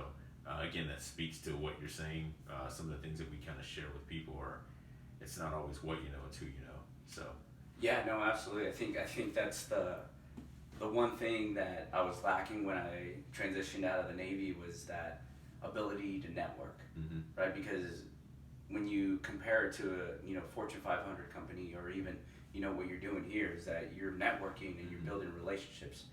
again, that speaks to what you're saying. Some of the things that we kind of share with people are, it's not always what you know, it's who you know. So yeah, no, absolutely. I think that's the one thing that I was lacking when I transitioned out of the Navy was that ability to network, right? Because when you compare it to a Fortune 500 company, or even what you're doing here, is that you're networking and you're building relationships,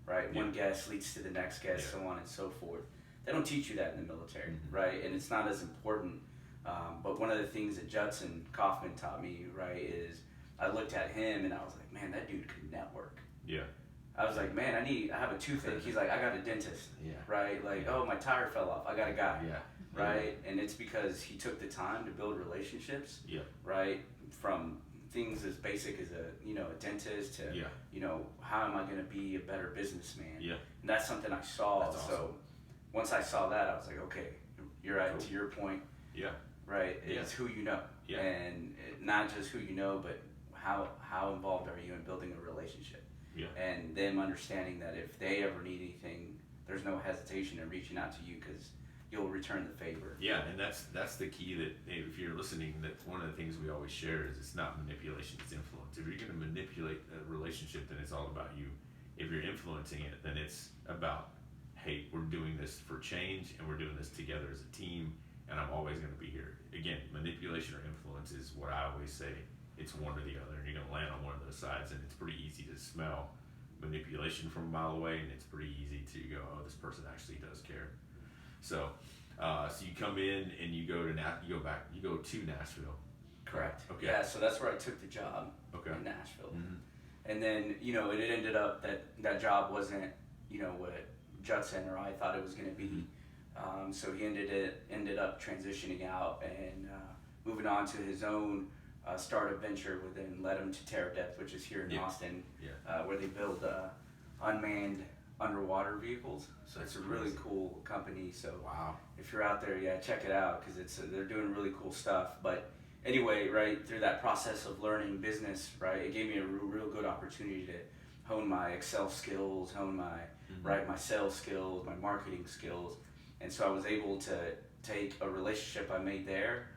right? Yeah. One guest leads to the next guest, so on and so forth. They don't teach you that in the military, right? And it's not as important. But one of the things that Judson Kaufman taught me, right, is I looked at him and I was like, man, that dude could network. yeah, I was like, man, I have a toothache. He's like, I got a dentist. Yeah. Right? Like, oh, my tire fell off. I got a guy. Yeah. Right? And it's because he took the time to build relationships. Yeah. Right? From things as basic as a dentist to, yeah. how am I going to be a better businessman? Yeah. And that's something I saw. That's awesome. So once I saw that, I was like, okay, you're right. Cool. To your point. Yeah. Right? It's who you know. Yeah. And not just who you know, but how involved are you in building a relationship? Yeah. And them understanding that if they ever need anything, there's no hesitation in reaching out to you because you'll return the favor. Yeah, and that's the key. That if you're listening, that's one of the things we always share is it's not manipulation, it's influence. If you're going to manipulate a relationship, then it's all about you. If you're influencing it, then it's about, hey, we're doing this for change and we're doing this together as a team, and I'm always going to be here. Again, manipulation or influence is what I always say. It's one or the other, and you're going to land on one of those sides, and it's pretty easy to smell manipulation from a mile away, and it's pretty easy to go, oh, this person actually does care. So you come in and you go to Nashville. Correct. Okay. Yeah, so that's where I took the job. Okay. In Nashville. Mm-hmm. And then, it ended up that job wasn't, what Judson or I thought it was going to be. So he ended up transitioning out and moving on to his own startup venture, would then led him to Terra Depth, which is here in Austin, where they build unmanned underwater vehicles. So it's a really cool company. So wow, if you're out there, check it out because they're doing really cool stuff. But anyway, right, through that process of learning business, right, it gave me a real good opportunity to hone my Excel skills, hone my my sales skills, my marketing skills, and so I was able to take a relationship I made there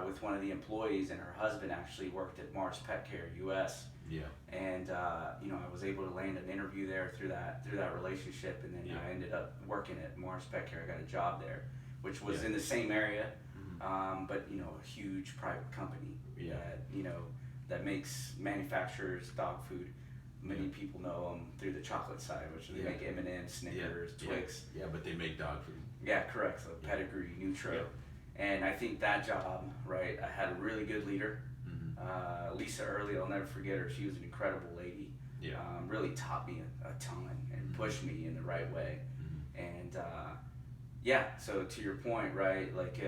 with one of the employees, and her husband actually worked at Mars Pet Care US. Yeah. And I was able to land an interview there through that relationship, and then I ended up working at Mars Pet Care. I got a job there, which was in the same area, but a huge private company that manufactures dog food. Many people know them through the chocolate side, which they make M&M's, Snickers, Twix. Yeah, but they make dog food. Yeah, correct. So Pedigree, Nutro. Yeah. And I think that job, right, I had a really good leader. Lisa Early, I'll never forget her. She was an incredible lady. Yeah. Really taught me a ton and pushed me in the right way. And so to your point, right, like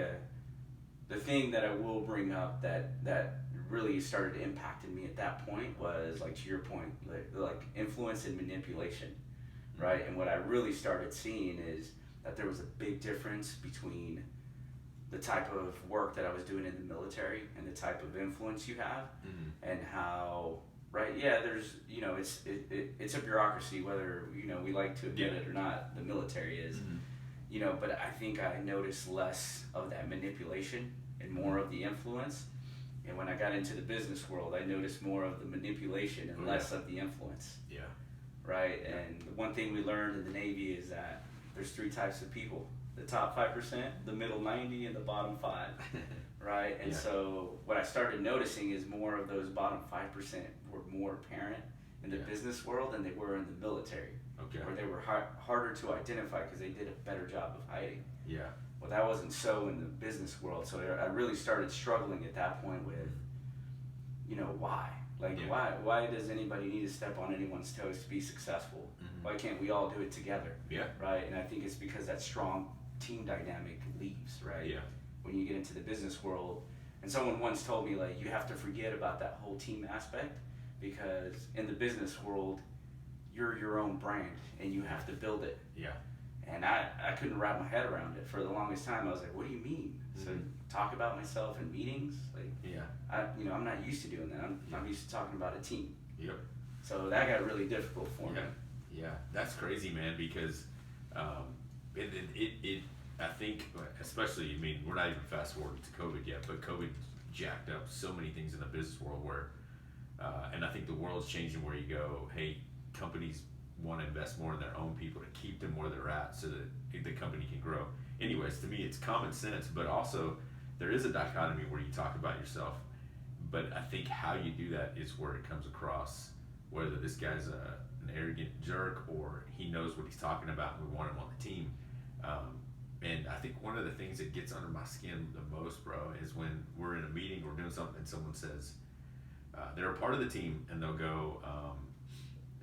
the thing that I will bring up that really started impacting me at that point was, like, to your point, like influence and manipulation, right? And what I really started seeing is that there was a big difference between the type of work that I was doing in the military and the type of influence you have, and how, right? Yeah, there's, it's a bureaucracy, whether, we like to admit it or not, the military is, but I think I noticed less of that manipulation and more of the influence. And when I got into the business world, I noticed more of the manipulation and less of the influence. Yeah. Right? Yeah. And the one thing we learned in the Navy is that there's 3 types of people: the top 5%, the middle 90%, and the bottom 5%. Right? And so what I started noticing is more of those bottom 5% were more apparent in the business world than they were in the military. Okay. Where they were harder to identify because they did a better job of hiding. Yeah. Well, that wasn't so in the business world. So I really started struggling at that point with, why? Like, why does anybody need to step on anyone's toes to be successful? Why can't we all do it together? Yeah. Right? And I think it's because that strong team dynamic leaves, right? Yeah. When you get into the business world. And someone once told me, like, you have to forget about that whole team aspect, because in the business world, you're your own brand and you have to build it. Yeah. And I couldn't wrap my head around it for the longest time. I was like, what do you mean? So talk about myself in meetings? Like, I'm not used to doing that. I'm used to talking about a team. Yep. So that got really difficult for me. Yeah, that's crazy, man, because it I think, especially, we're not even fast forwarding to COVID yet, but COVID jacked up so many things in the business world where, and I think the world's changing where you go, hey, companies want to invest more in their own people to keep them where they're at so that the company can grow. Anyways, to me, it's common sense, but also there is a dichotomy where you talk about yourself, but I think how you do that is where it comes across, whether this guy's an arrogant jerk or he knows what he's talking about and we want him on the team. And I think one of the things that gets under my skin the most, bro, is when we're in a meeting, we're doing something, and someone says, they're a part of the team, and they'll go,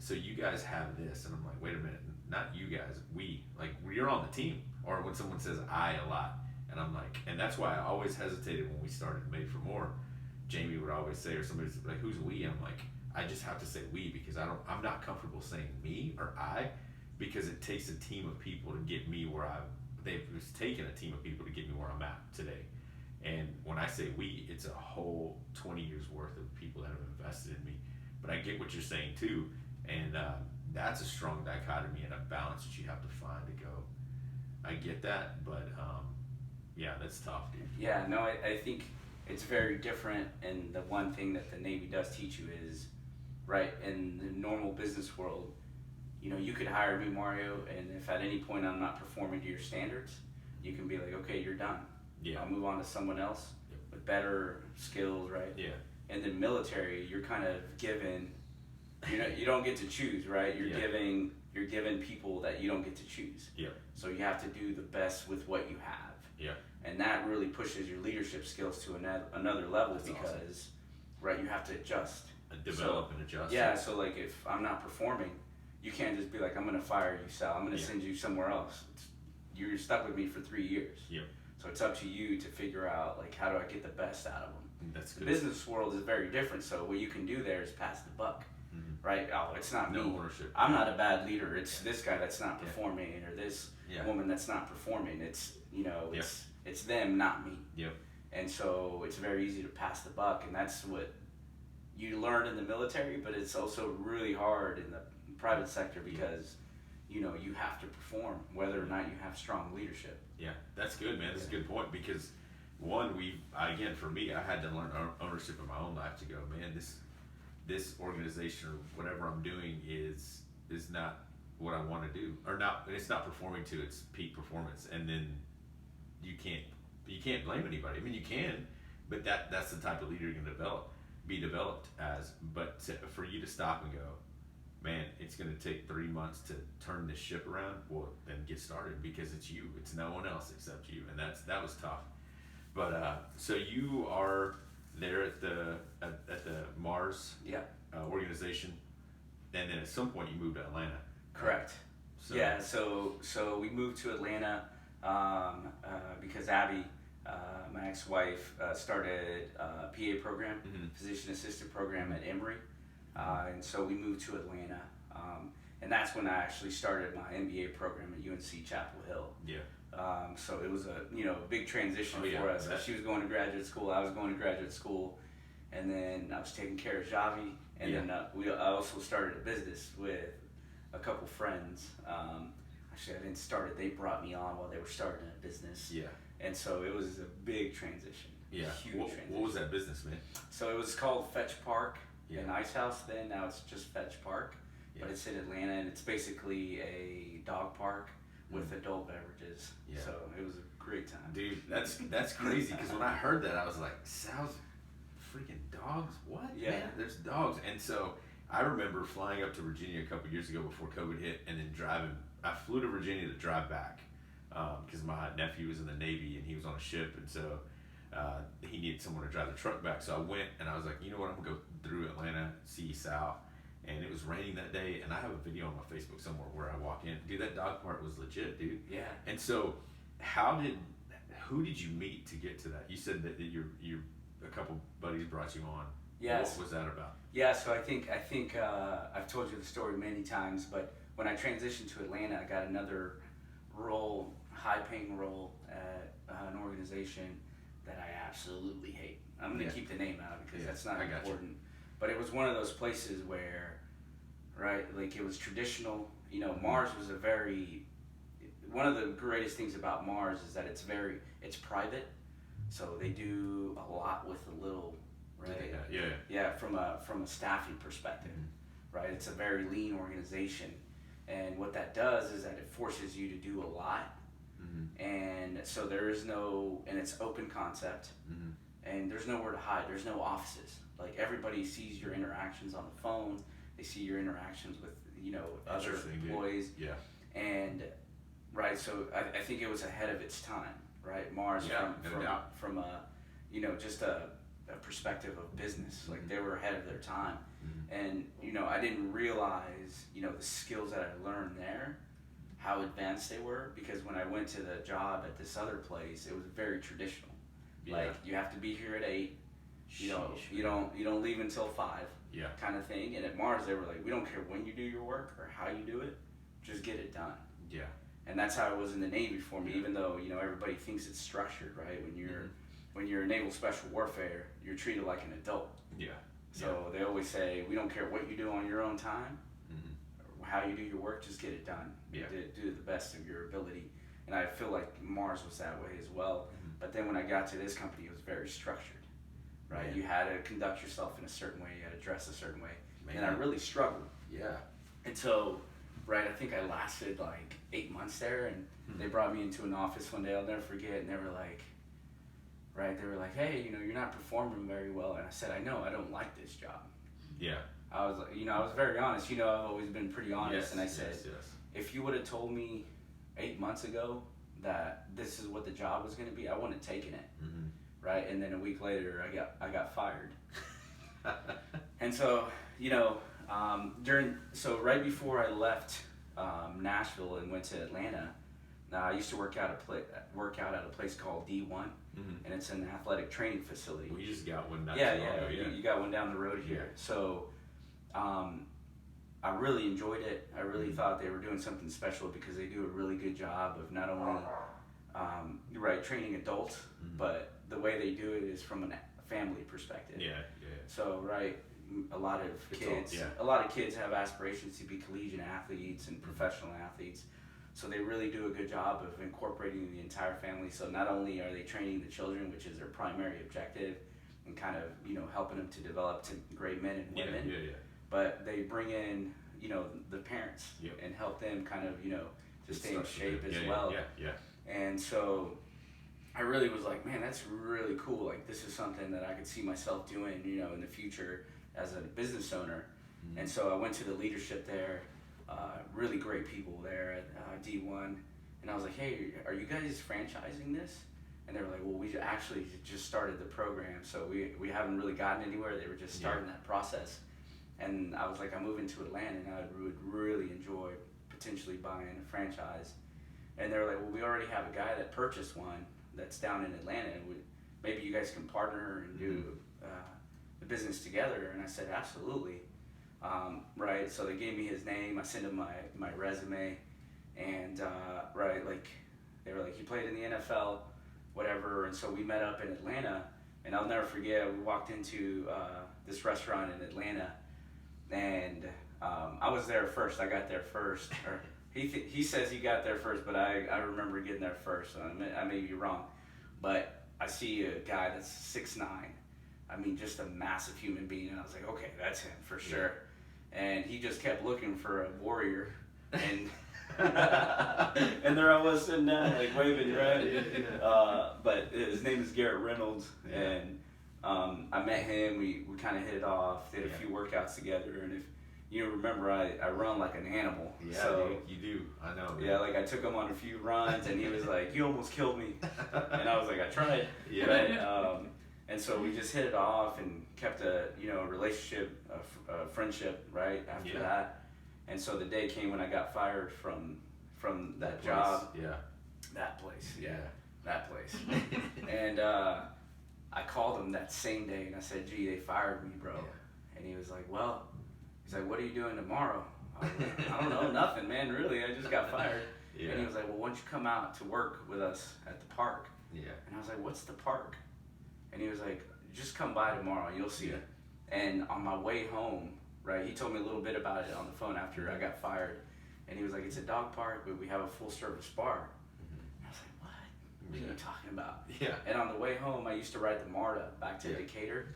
so you guys have this, and I'm like, wait a minute, not you guys, you're on the team. Or when someone says I a lot, and I'm like, and that's why I always hesitated when we started Made for More. Jamie would always say, or somebody's like, who's we? I'm like, I just have to say we because I'm not comfortable saying me or I, because it takes a team of people to get me where it's taken a team of people to get me where I'm at today. And when I say we, it's a whole 20 years worth of people that have invested in me. But I get what you're saying too, and that's a strong dichotomy and a balance that you have to find to go. I get that, but yeah, that's tough, dude. Yeah, no, I think it's very different, and the one thing that the Navy does teach you is, right, in the normal business world, you know, you could hire me, Mario, and if at any point I'm not performing to your standards, you can be like, okay, you're done. Yeah. I'll move on to someone else with better skills, right? Yeah. And then military, you're kind of given, you don't get to choose, right? You're given people that you don't get to choose. Yeah. So you have to do the best with what you have. Yeah. And that really pushes your leadership skills to another level. That's because, awesome. Right, you have to adjust. Develop and adjust. Yeah, so like if I'm not performing, you can't just be like, I'm going to fire you, Sal. I'm going to send you somewhere else. You're stuck with me for 3 years. Yep. So it's up to you to figure out, like, how do I get the best out of them? That's good. The business world is very different, so what you can do there is pass the buck, right? Oh, it's not no me. Ownership. I'm not a bad leader. It's this guy that's not performing, or this woman that's not performing. It's, it's them, not me. Yep. And so it's very easy to pass the buck, and that's what you learn in the military, but it's also really hard in the private sector because, you have to perform whether or not you have strong leadership. Yeah, that's good, man. That's a good point because, again, for me, I had to learn ownership in my own life to go, man, this organization or whatever I'm doing is not what I want to do, or not. It's not performing to its peak performance, and then you can't blame anybody. I mean, you can, but that's the type of leader you're gonna be developed as. But for you to stop and go, man, it's going to take 3 months to turn this ship around. Well, then get started because it's you. It's no one else except you, and that was tough. But so you are there at the Mars organization, and then at some point you moved to Atlanta. Correct. So, yeah. So we moved to Atlanta because Abby, my ex-wife, started a PA program, physician assistant program at Emory. And so we moved to Atlanta, and that's when I actually started my MBA program at UNC Chapel Hill. Yeah. So it was a big transition for us. She was going to graduate school, I was going to graduate school, and then I was taking care of Javi, and then I also started a business with a couple friends. Actually, I didn't start it; they brought me on while they were starting a business. Yeah. And so it was a big transition. Yeah. Huge transition. What was that business, man? So it was called Fetch Park. Yeah. An ice house then, now it's just Fetch Park, but it's in Atlanta, and it's basically a dog park with adult beverages. Yeah. So it was a great time. Dude, that's crazy because when I heard that, I was like, Sal's freaking dogs? What? Yeah. Man, there's dogs. And so I remember flying up to Virginia a couple years ago before COVID hit, and then driving. I flew to Virginia to drive back because my nephew was in the Navy and he was on a ship, and so he needed someone to drive the truck back. So I went and I was like, you know what, I'm gonna go through Atlanta, see Sal. And it was raining that day, and I have a video on my Facebook somewhere where I walk in. Dude, that dog park was legit, dude. Yeah. And so who did you meet to get to that? You said that your a couple buddies brought you on. Yes. What was that about? Yeah, so I think I've told you the story many times, but when I transitioned to Atlanta, I got another role, high-paying role at an organization that I absolutely hate. I'm going to keep the name out because that's not important. But it was one of those places where, right, like it was traditional. Mars was one of the greatest things about Mars is that it's private. So they do a lot with a little, right? Yeah, from a staffing perspective, right? It's a very lean organization. And what that does is that it forces you to do a lot. And so and it's open concept, and there's nowhere to hide. There's no offices. Like everybody sees your interactions on the phone. They see your interactions with, other employees. Yeah. And, right, so I think it was ahead of its time, right? Mars from a, just a perspective of business. Like they were ahead of their time. And, you know, I didn't realize, you know, the skills that I learned there, how advanced they were, because when I went to the job at this other place, it was very traditional. Yeah. Like, you have to be here at 8. You know, Sheesh. you don't leave until 5. Yeah. Kind of thing. And at Mars, they were like, we don't care when you do your work or how you do it, just get it done. Yeah. And that's how it was in the Navy for me. Even though, you know, everybody thinks it's structured, right? When you're in naval special warfare, you're treated like an adult. Yeah. So they always say, we don't care what you do on your own time, or how you do your work, just get it done. Yeah. Do the best of your ability. And I feel like Mars was that way as well. But then when I got to this company, it was very structured, right? Man. You had to conduct yourself in a certain way, you had to dress a certain way. Man. And I really struggled. Yeah. Until, right, I think I lasted like 8 months there, and they brought me into an office one day, I'll never forget, and they were like, hey, you know, you're not performing very well. And I said, I know, I don't like this job. Yeah. I was, you know, I was very honest. You know, I've always been pretty honest. Yes, and I said, yes. if you would have told me 8 months ago that this is what the job was going to be, I wouldn't have taken it. Right? And then a week later, I got fired. And so, you know, right before I left Nashville and went to Atlanta, I used to work out at a place called D1, and it's an athletic training facility. We just got one down You got one down the road here. So I really enjoyed it. I really thought they were doing something special because they do a really good job of not only training adults, but the way they do it is from a family perspective. Yeah. So a lot of kids have aspirations to be collegiate athletes and professional athletes. So they really do a good job of incorporating the entire family. So not only are they training the children, which is their primary objective, and kind of, you know, helping them to develop to great men and women, but they bring in, you know, the parents and help them kind of, you know, to stay in shape as well. And so I really was like, man, that's really cool. Like, this is something that I could see myself doing, you know, in the future as a business owner. And so I went to the leadership there, really great people there at D1. And I was like, hey, are you guys franchising this? And they were like, well, we actually just started the program, so we haven't really gotten anywhere. They were just starting that process. And I was like, I'm moving to Atlanta, and I would really enjoy potentially buying a franchise. And they were like, well, we already have a guy that purchased one that's down in Atlanta. Maybe you guys can partner and do the business together. And I said, absolutely. Right, so they gave me his name. I sent him my resume, and they were like, he played in the NFL, whatever. And so we met up in Atlanta, and I'll never forget, we walked into this restaurant in Atlanta, and I was there first. I got there first. Or he says he got there first, but I remember getting there first. So I may be wrong, but I see a guy that's 6'9". I mean, just a massive human being, and I was like, okay, that's him for sure. And he just kept looking for a warrior, and and there I was sitting down like waving, right? But his name is Garrett Reynolds, and I met him. We kind of hit it off, did a few workouts together, and if you remember, I run like an animal. Yeah, so, you do. I know. Man. Yeah, like I took him on a few runs, and he was like, "You almost killed me," and I was like, "I tried." Yeah. Right? And so we just hit it off and kept a relationship, a friendship, right after that. And so the day came when I got fired from that job. That place. And I called him that same day and I said, "Gee, they fired me, bro." And he was like, "Well," he's like, "what are you doing tomorrow?" I was like, "I don't know, nothing, man. Really, I just got fired." And he was like, "Well, why don't you come out to work with us at the park?" And I was like, "What's the park?" And he was like, "Just come by tomorrow, you'll see it." And on my way home, right, he told me a little bit about it on the phone after I got fired. And he was like, "It's a dog park, but we have a full service bar." And I was like, "What? What are you talking about?" And on the way home, I used to ride the MARTA back to Decatur.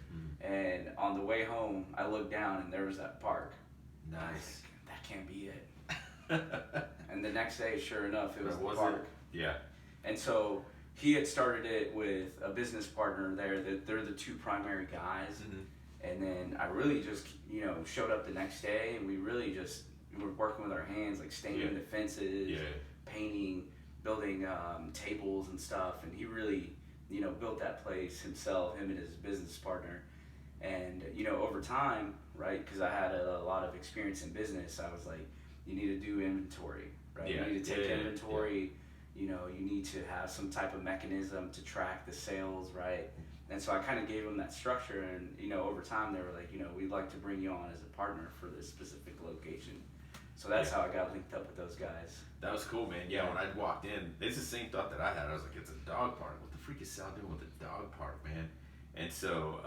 And on the way home, I looked down and there was that park. Nice. I was like, that can't be it. And the next day, sure enough, it was the park. And so he had started it with a business partner there. That they're the two primary guys. And then I really just, showed up the next day, and we were working with our hands, like staining the fences, painting, building tables and stuff. And he really, built that place himself, him and his business partner. And over time, right? Because I had a lot of experience in business, I was like, you need to do inventory, right? Yeah. You need to take inventory. Yeah. You need to have some type of mechanism to track the sales, right? And so I kind of gave them that structure, and over time they were like, we'd like to bring you on as a partner for this specific location. So that's how I got linked up with those guys. That was cool, man. Yeah, when I walked in, it's the same thought that I had. I was like, it's a dog park. What the freak is Sal doing with a dog park, man? And so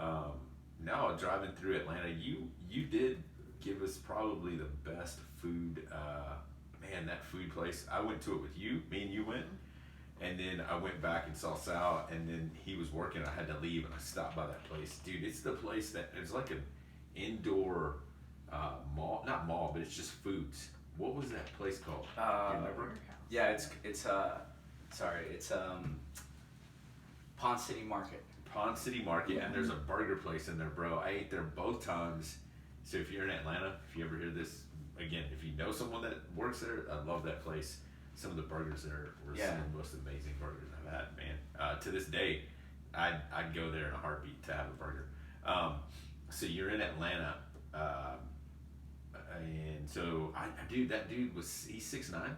now driving through Atlanta, you did give us probably the best food. Man, that food place. I went to it with you. Me and you went. And then I went back and saw Sal, and then he was working. I had to leave, and I stopped by that place. Dude, it's the place that it's like an indoor mall, not mall, but it's just foods. What was that place called? Do you remember? Yeah, it's Pond City Market. Pond City Market, Yeah. and there's a burger place in there, bro. I ate there both times. So if you're in Atlanta, if you ever hear this, again, if you know someone that works there, I love that place. Some of the burgers there were some of the most amazing burgers I've had, man. To this day, I'd go there in a heartbeat to have a burger. So you're in Atlanta, and so dude, that dude he's 6'9".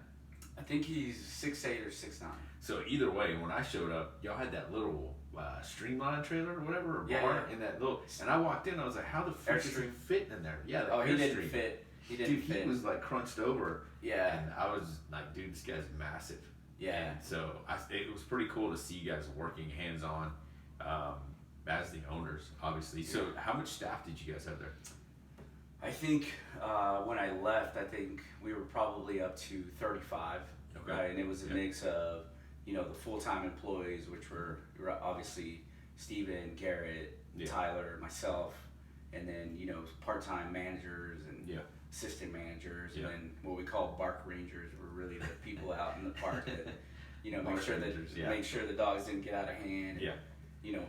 I think he's 6'8" or 6'9". So either way, when I showed up, y'all had that little streamline trailer or whatever, or bar in that little. And I walked in, I was like, how the frick is he fitting in there? Yeah, the he didn't fit. He didn't fit. He was like crunched over. Yeah. And I was like, dude, this guy's massive. Yeah. And so it was pretty cool to see you guys working hands on as the owners, obviously. So how much staff did you guys have there? I think when I left, I think we were probably up to 35. Okay. Right? And it was a mix of, the full-time employees, which were obviously Steven, Garrett, Tyler, myself, and then, part-time managers and assistant managers, and then what we call bark rangers were really the people out in the park that, make sure the dogs didn't get out of hand. And,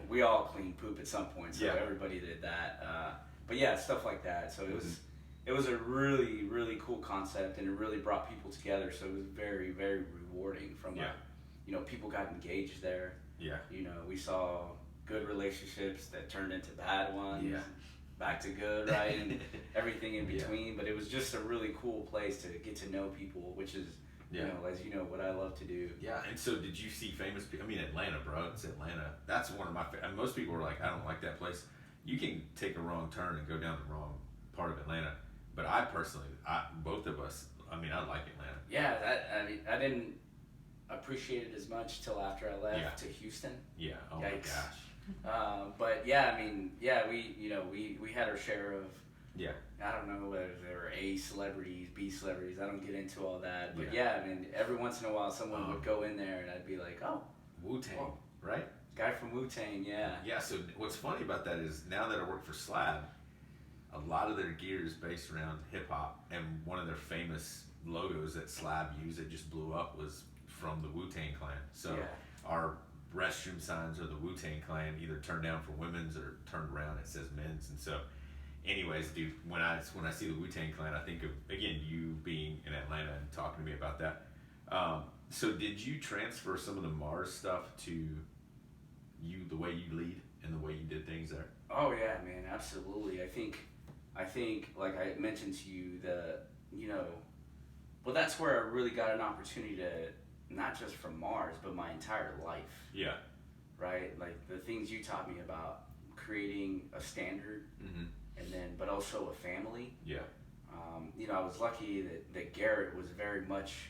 we all cleaned poop at some point, so everybody did that. But yeah, stuff like that. So it was a really, really cool concept, and it really brought people together. So it was very, very rewarding. From people got engaged there. Yeah. We saw good relationships that turned into bad ones. Yeah. Back to good, right? And everything in between. But it was just a really cool place to get to know people, which is, what I love to do. Yeah. And so did you see famous people? I mean, Atlanta, bro. It's Atlanta. That's one of my favorite. Most people were like, I don't like that place. You can take a wrong turn and go down the wrong part of Atlanta. But I personally, both of us, I like Atlanta. Yeah, I didn't appreciate it as much till after I left to Houston. Yeah. Oh my gosh. But we had our share of. Yeah. I don't know whether there were A celebrities, B celebrities. I don't get into all that. But every once in a while someone would go in there and I'd be like, oh, Wu-Tang, right? Guy from Wu-Tang, yeah. Yeah, so what's funny about that is now that I work for Slab, a lot of their gear is based around hip-hop, and one of their famous logos that Slab used that just blew up was from the Wu-Tang Clan. So our restroom signs are the Wu-Tang Clan, either turned down for women's or turned around, it says men's. And so anyways, dude, when I see the Wu-Tang Clan, I think of, again, you being in Atlanta and talking to me about that. So did you transfer some of the Mars stuff to the way you lead and the way you did things there? Oh yeah, man, absolutely. I think like I mentioned to you, that's where I really got an opportunity to, not just from Mars, but my entire life. Yeah. Right? Like the things you taught me about creating a standard, and then, but also a family. Yeah. I was lucky that Garrett was very much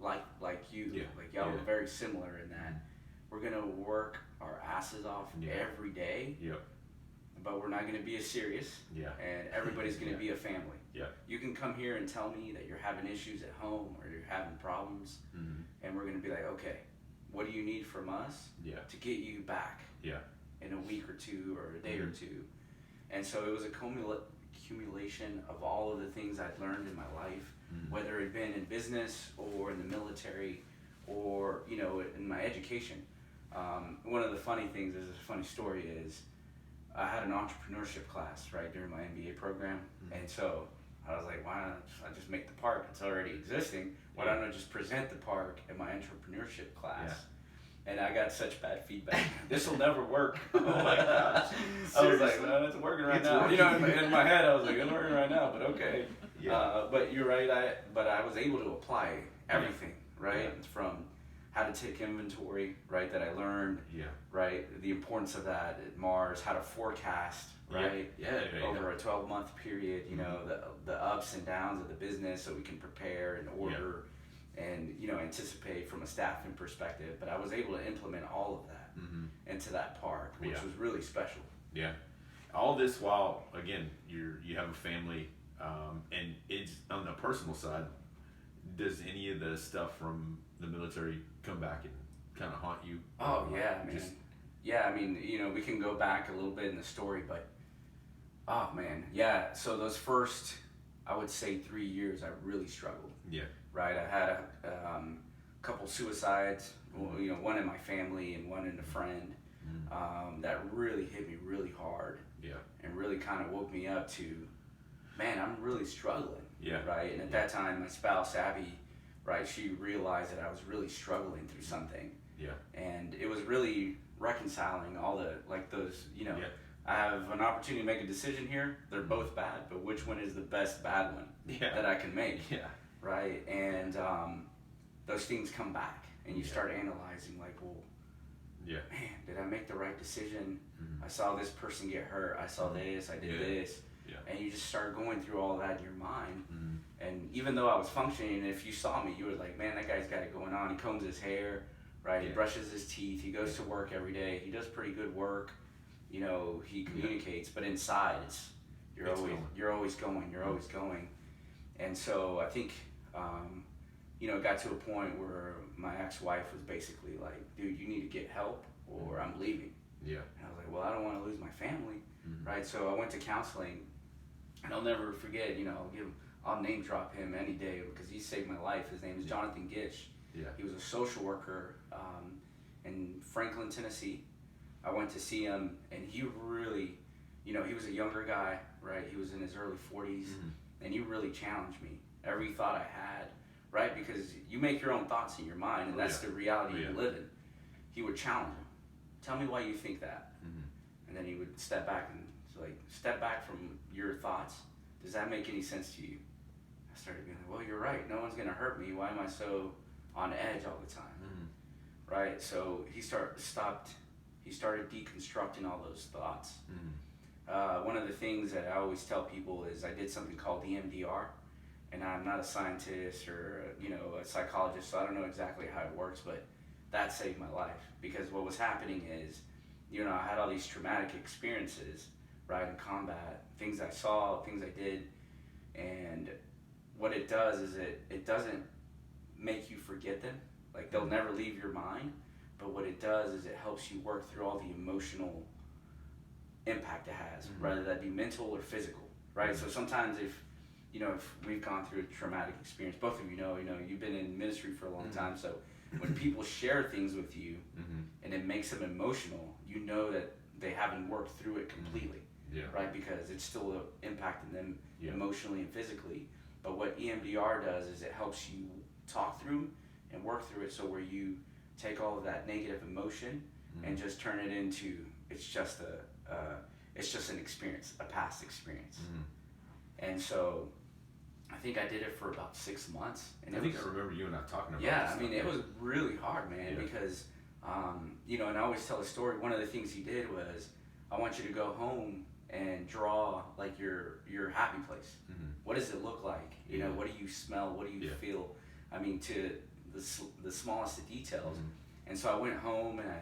like you. Yeah. Like y'all were very similar in that we're gonna work our asses off every day. Yep. But we're not gonna be as serious. Yeah. And everybody's gonna be a family. Yeah. You can come here and tell me that you're having issues at home or you're having problems, and we're gonna be like, okay, what do you need from us to get you back in a week or two or a day or two? And so it was a accumulation of all of the things I'd learned in my life, whether it had been in business or in the military or in my education. One of the funny things, there's a funny story, is I had an entrepreneurship class right during my MBA program, and so I was like, why not I just make the park? It's already existing. Why don't I just present the park in my entrepreneurship class? And I got such bad feedback. This will never work. Oh my gosh. I was like, no, it's working right now. Working. You know, in my head, I was like, it's working right now, but okay. Yeah. But you're right. I was able to apply everything, right? Yeah. From how to take inventory, right? That I learned, right? The importance of that at Mars, how to forecast, right? Over a 12-month period, you know, the ups and downs of the business, so we can prepare and order. And anticipate from a staffing perspective, but I was able to implement all of that into that part, which was really special. Yeah, all this while again you have a family, and it's on the personal side. Does any of the stuff from the military come back and kind of haunt you? Oh yeah, man. I mean, we can go back a little bit in the story, but oh man, yeah. So those first, I would say 3 years, I really struggled. Yeah. Right, I had a couple suicides, one in my family and one in a friend, that really hit me really hard, and really kind of woke me up to, man, I'm really struggling, right? And at that time, my spouse Abby, right, she realized that I was really struggling through something, and it was really reconciling all the those, I have an opportunity to make a decision here. They're both bad, but which one is the best bad one that I can make? Right, and those things come back, and you start analyzing, like, well, man, did I make the right decision? I saw this person get hurt. I saw this. I did this, and you just start going through all that in your mind. And even though I was functioning, if you saw me, you were like, man, that guy's got it going on. He combs his hair, right? He brushes his teeth. He goes to work every day. He does pretty good work. He communicates, but inside, you're always going. And so I think, it got to a point where my ex-wife was basically like, dude, you need to get help or I'm leaving. And I was like, well, I don't want to lose my family, right? So I went to counseling, and I'll never forget, I'll name drop him any day because he saved my life. His name is Jonathan Gish. He was a social worker in Franklin, Tennessee. I went to see him, and he really, he was a younger guy, right? He was in his early 40s, and he really challenged me. Every thought I had, right? Because you make your own thoughts in your mind, and that's the reality you live in. He would challenge him. Tell me why you think that. And then he would step back and step back from your thoughts. Does that make any sense to you? I started being like, well, you're right. No one's going to hurt me. Why am I so on edge all the time? Right? So he started deconstructing all those thoughts. One of the things that I always tell people is I did something called EMDR, and I'm not a scientist or a psychologist, so I don't know exactly how it works, but that saved my life. Because what was happening is, I had all these traumatic experiences, right, in combat, things I saw, things I did, and what it does is it doesn't make you forget them. Like, they'll never leave your mind, but what it does is it helps you work through all the emotional impact it has, whether that be mental or physical, right? So sometimes if we've gone through a traumatic experience, both of you've been in ministry for a long time, so when people share things with you and it makes them emotional, that they haven't worked through it completely, right? Because it's still impacting them emotionally and physically. But what EMDR does is it helps you talk through and work through it, so where you take all of that negative emotion and just turn it into, it's just an experience, a past experience. And so I think I did it for about 6 months. And I remember you and I talking about this. It was really hard, man, because, and I always tell a story. One of the things he did was, I want you to go home and draw like your happy place. What does it look like? What do you smell? What do you feel? To the smallest of details. And so I went home and I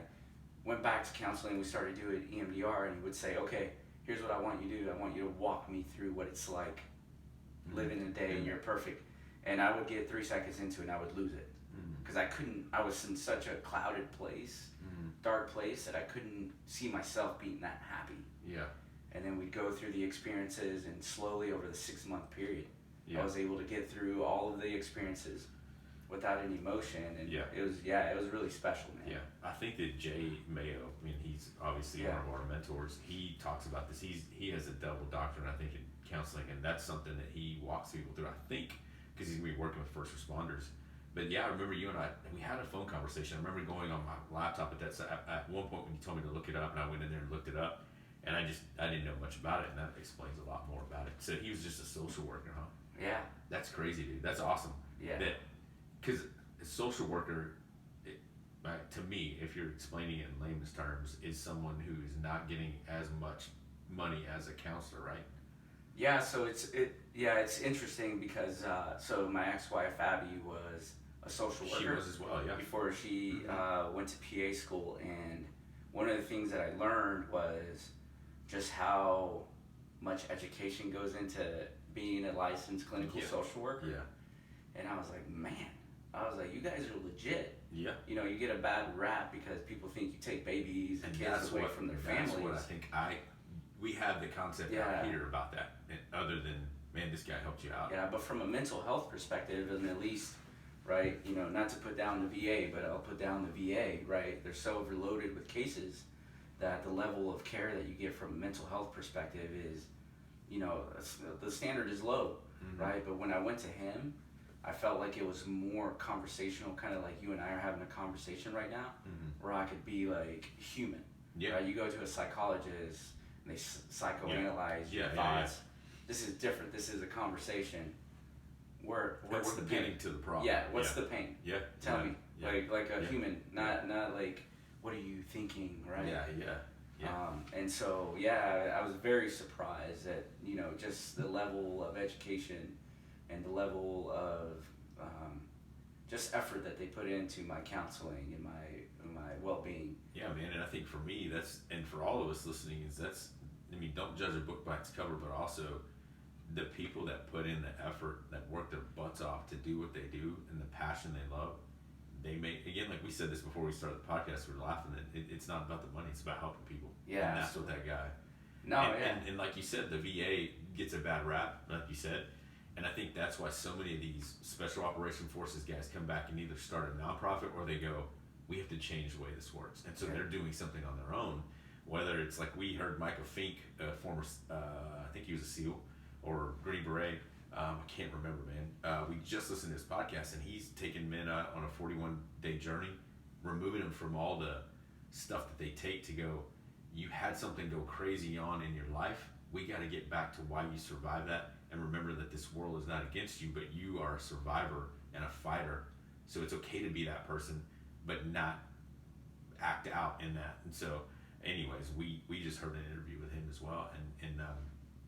went back to counseling. We started doing EMDR, and he would say, okay, here's what I want you to do. I want you to walk me through what it's like living a day and you're perfect. And I would get 3 seconds into it and I would lose it. Because I was in such a clouded place, dark place, that I couldn't see myself being that happy. And then we'd go through the experiences, and slowly over the 6-month period, I was able to get through all of the experiences without any emotion, and it was really special, man. I think that Jay Mayo, he's obviously one of our mentors. He talks about this. He has a double doctorate, I think, in counseling, and that's something that he walks people through. I think because he's gonna be working with first responders, But yeah, I remember you and we had a phone conversation. I remember going on my laptop at one point when you told me to look it up, and I went in there and looked it up, and I didn't know much about it, and that explains a lot more about it. So he was just a social worker, huh? Yeah. That's crazy, dude. That's awesome. Yeah. Because a social worker, to me, if you're explaining it in layman's terms, is someone who is not getting as much money as a counselor, right? Yeah, so it's interesting because so my ex-wife Abby was a social worker. She was as well, yeah. Before she went to PA school, and one of the things that I learned was just how much education goes into being a licensed clinical social worker. Yeah. And I was like, man, you guys are legit. Yeah. You know, you get a bad rap because people think you take babies and kids away from their families. That's what I think we have the concept out here about that, other than, man, this guy helped you out. Yeah, but from a mental health perspective, and at least, right, you know, not to put down the VA, but I'll put down the VA, right? They're so overloaded with cases that the level of care that you get from a mental health perspective is, you know, the standard is low, right? But when I went to him, I felt like it was more conversational, kind of like you and I are having a conversation right now, where I could be like human. Yeah. Right? You go to a psychologist and they psychoanalyze your thoughts. Yeah. This is different. This is a conversation. What's the pain? Getting to the problem. Yeah. What's the pain? Yeah. Tell me. Yeah. Like a human, not like what are you thinking, right? Yeah. And so I was very surprised at, you know, just the level of education and the level of just effort that they put into my counseling and my well-being. Yeah, man, and I think for me, and for all of us listening, don't judge a book by its cover, but also the people that put in the effort, that work their butts off to do what they do, and the passion they love, they make, again, like we said this before we started the podcast, we were laughing that it's not about the money, it's about helping people. Yeah. And that's what that guy. And like you said, the VA gets a bad rap, like you said. And I think that's why so many of these special operation forces guys come back and either start a nonprofit or they go, we have to change the way this works. And so they're doing something on their own, whether it's like we heard Michael Fink, former, I think he was a SEAL or Green Beret. I can't remember, man. We just listened to his podcast and he's taking men out on a 41-day journey, removing them from all the stuff that they take to go, you had something go crazy on in your life. We got to get back to why you survived that. And remember that this world is not against you, but you are a survivor and a fighter. So it's okay to be that person, but not act out in that. And so, anyways, we just heard an interview with him as well. And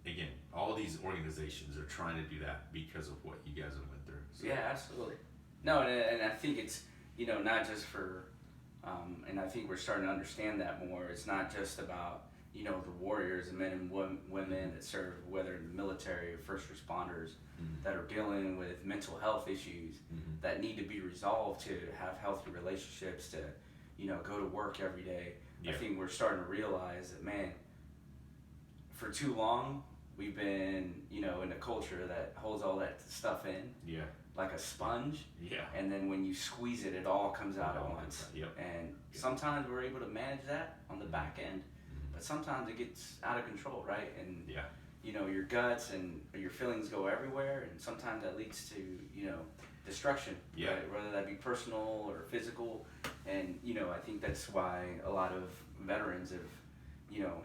again, all these organizations are trying to do that because of what you guys have went through. So. Yeah, absolutely. No, and I think it's, you know, not just for, and I think we're starting to understand that more. It's not just about, you know, the warriors and men and women that serve, whether in the military or first responders, that are dealing with mental health issues that need to be resolved to have healthy relationships, to, you know, go to work every day. I think we're starting to realize that, man, for too long, we've been, you know, in a culture that holds all that stuff in, like a sponge. And then when you squeeze it, it all comes out at once. And sometimes we're able to manage that on the back end. But sometimes it gets out of control, right? And you know, your guts and your feelings go everywhere, and sometimes that leads to, you know, destruction, right? Whether that be personal or physical. And, you know, I think that's why a lot of veterans have, you know,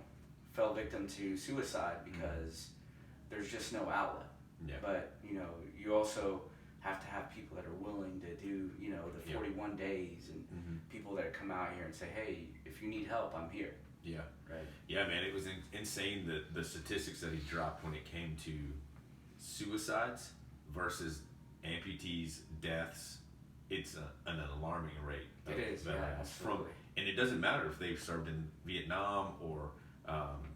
fell victim to suicide, because there's just no outlet. But, you know, you also have to have people that are willing to do, you know, the 41 days, and people that come out here and say, hey, if you need help, I'm here. Right. Yeah, man, it was insane the statistics that he dropped when it came to suicides versus amputees, deaths. It's an alarming rate. It is, absolutely. And it doesn't matter if they've served in Vietnam or,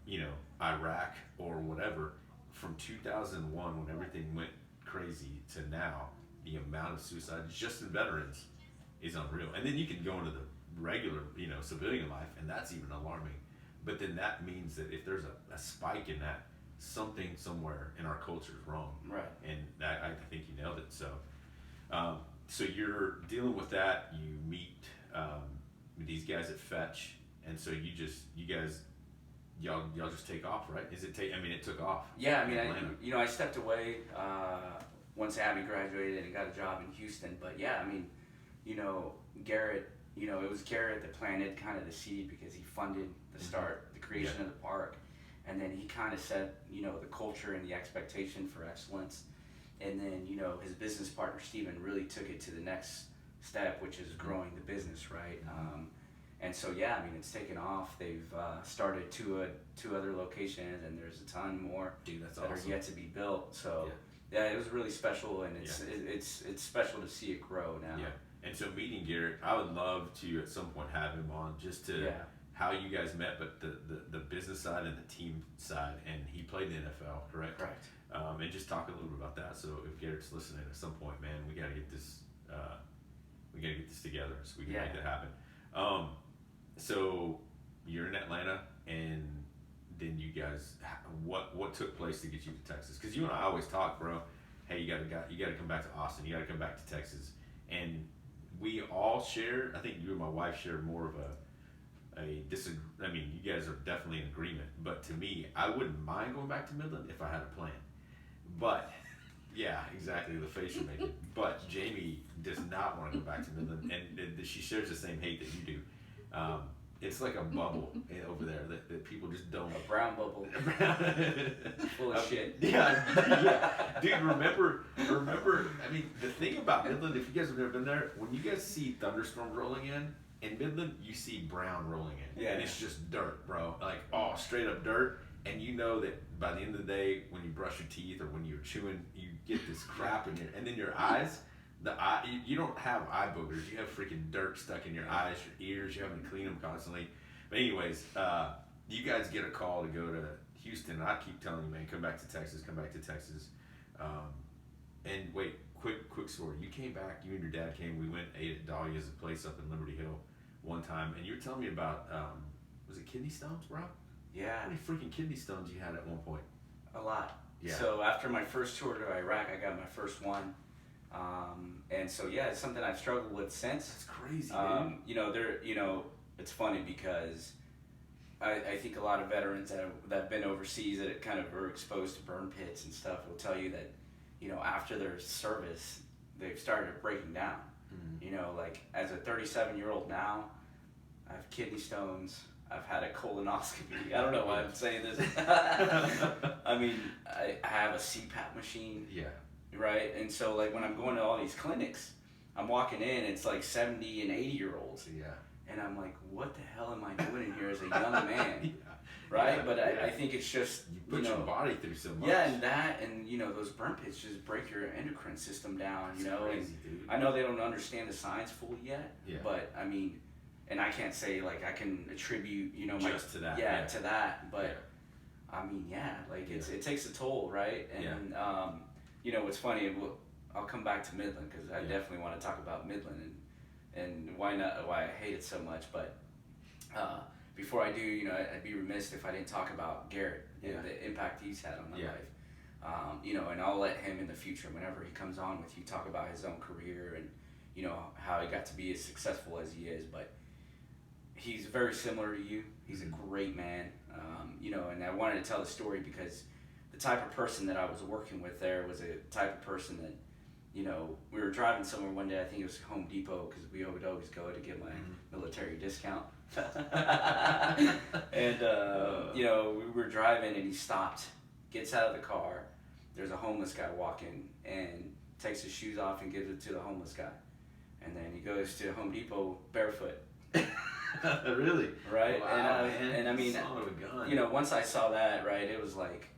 you know, Iraq or whatever. From 2001, when everything went crazy, to now, the amount of suicides just in veterans is unreal. And then you can go into the regular, you know, civilian life, and that's even alarming. But then that means that if there's a spike in that, something somewhere in our culture is wrong. Right. And I think you nailed it. So, so you're dealing with that. You meet these guys at Fetch, and so y'all just take off, right? It took off. Yeah, I mean, I stepped away once Abby graduated and got a job in Houston. But yeah, I mean, Garrett, it was Garrett that planted kind of the seed because he funded the start, the creation of the park. And then he kind of set, the culture and the expectation for excellence. And then, his business partner, Steven, really took it to the next step, which is growing the business, right? And so, yeah, I mean, it's taken off. They've started two other locations, and there's a ton more Dude, that's that awesome. are yet to be built. So, yeah, it was really special, and it's special to see it grow now. Yeah. And so meeting Garrett, I would love to at some point have him on just to how you guys met, but the business side and the team side. And he played in the NFL, correct? Correct. And just talk a little bit about that. So if Garrett's listening at some point, man, we got to get this. We got to get this together so we can make that happen. So you're in Atlanta, and then you guys, what took place to get you to Texas? Because you and I always talk, bro. Hey, you got to come back to Austin. You got to come back to Texas. And we all share. I think you and my wife share more of I mean, you guys are definitely in agreement. But to me, I wouldn't mind going back to Midland if I had a plan. But yeah, exactly, the face you're making. But Jamie does not want to go back to Midland, and she shares the same hate that you do. It's like a bubble over there that people just don't. A brown bubble. Full of shit. Yeah. Dude, remember, I mean, the thing about Midland, if you guys have never been there, when you guys see thunderstorms rolling in Midland, you see brown rolling in. Yeah. And it's just dirt, bro. Like, straight up dirt. And you know that by the end of the day, when you brush your teeth or when you're chewing, you get this crap in and then your eyes, you don't have eye boogers. You have freaking dirt stuck in your eyes, your ears. You having to clean them constantly. But anyways, you guys get a call to go to Houston. And I keep telling you, man, come back to Texas. And wait, quick story. You came back. You and your dad came. We went and ate at Dahlia's, a place up in Liberty Hill, one time. And you were telling me about was it kidney stones, bro? Yeah. How many freaking kidney stones you had at one point? A lot. Yeah. So after my first tour to Iraq, I got my first one. And so yeah, it's something I've struggled with since. That's crazy, dude. It's funny because I think a lot of veterans that have been overseas that kind of were exposed to burn pits and stuff will tell you that, after their service, they've started breaking down. Like as a 37-year-old now, I have kidney stones. I've had a colonoscopy. I don't know why I'm saying this. I mean, I have a CPAP machine. Yeah. Right? And so, like, when I'm going to all these clinics, I'm walking in, it's like 70 and 80-year-olds. Yeah. And I'm like, what the hell am I doing in here as a young man? Right? Yeah, but I think it's just, you put your body through so much. Yeah, and those burn pits just break your endocrine system down, That's crazy, dude. I know they don't understand the science fully yet, yeah. But, I mean, and I can't say, like, I can attribute, just to that. Yeah, to that. But, I mean, it takes a toll, right? And, what's funny, I'll come back to Midland because I definitely want to talk about Midland and why I hate it so much. But before I do, I'd be remiss if I didn't talk about Garrett and the impact he's had on my life. And I'll let him in the future, whenever he comes on with you, talk about his own career and, how he got to be as successful as he is. But he's very similar to you. He's a great man. And I wanted to tell the story because the type of person that I was working with there was a type of person that, we were driving somewhere one day, I think it was Home Depot, because we would always go to get my military discount. And, we were driving and he stopped, gets out of the car. There's a homeless guy walking and takes his shoes off and gives it to the homeless guy. And then he goes to Home Depot barefoot. Really? Right? Wow, and I mean, son of a gun. Once I saw that, right, it was like,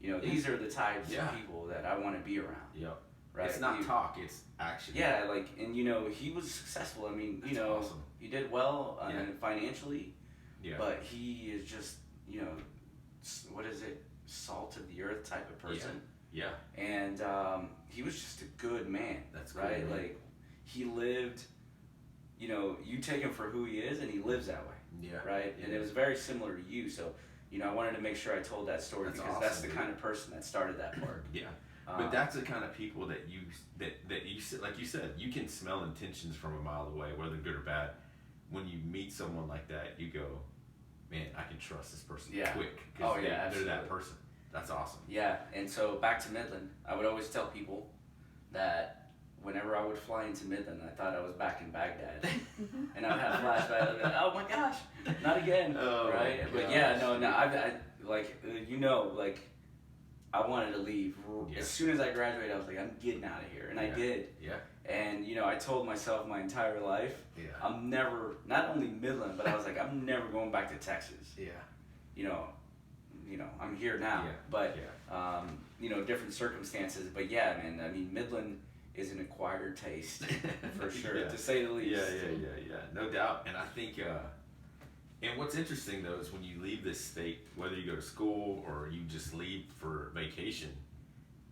these are the types of people that I want to be around. Yep. Right? It's not talk, it's action. Yeah, and he was successful. I mean, That's awesome. He did well financially. Yeah. But he is just, what is it? Salt of the earth type of person. Yeah. And he was just a good man. That's good, right. Man. Like he lived. You take him for who he is, and he lives that way. Yeah. Right. Yeah. And it was very similar to you. So, I wanted to make sure I told that story because awesome, that's the dude. kind of person that started that part. Yeah. But that's the kind of people that you like you said, you can smell intentions from a mile away, whether good or bad. When you meet someone like that, you go, man, I can trust this person quick. Oh, they're absolutely. that person. That's awesome. Yeah, and so back to Midland, I would always tell people, that whenever I would fly into Midland, I thought I was back in Baghdad, and I'd have flashbacks of, oh my gosh, not again, Oh, right? gosh. But yeah, no, I like, like, I wanted to leave. Yeah. As soon as I graduated, I was like, I'm getting out of here, and I did. Yeah. And I told myself my entire life, I'm never, not only Midland, but I was like, I'm never going back to Texas. Yeah. I'm here now, but different circumstances. But yeah, man, I mean, Midland is an acquired taste for sure, to say the least. Yeah. No doubt. And I think, and what's interesting though is when you leave this state, whether you go to school or you just leave for vacation,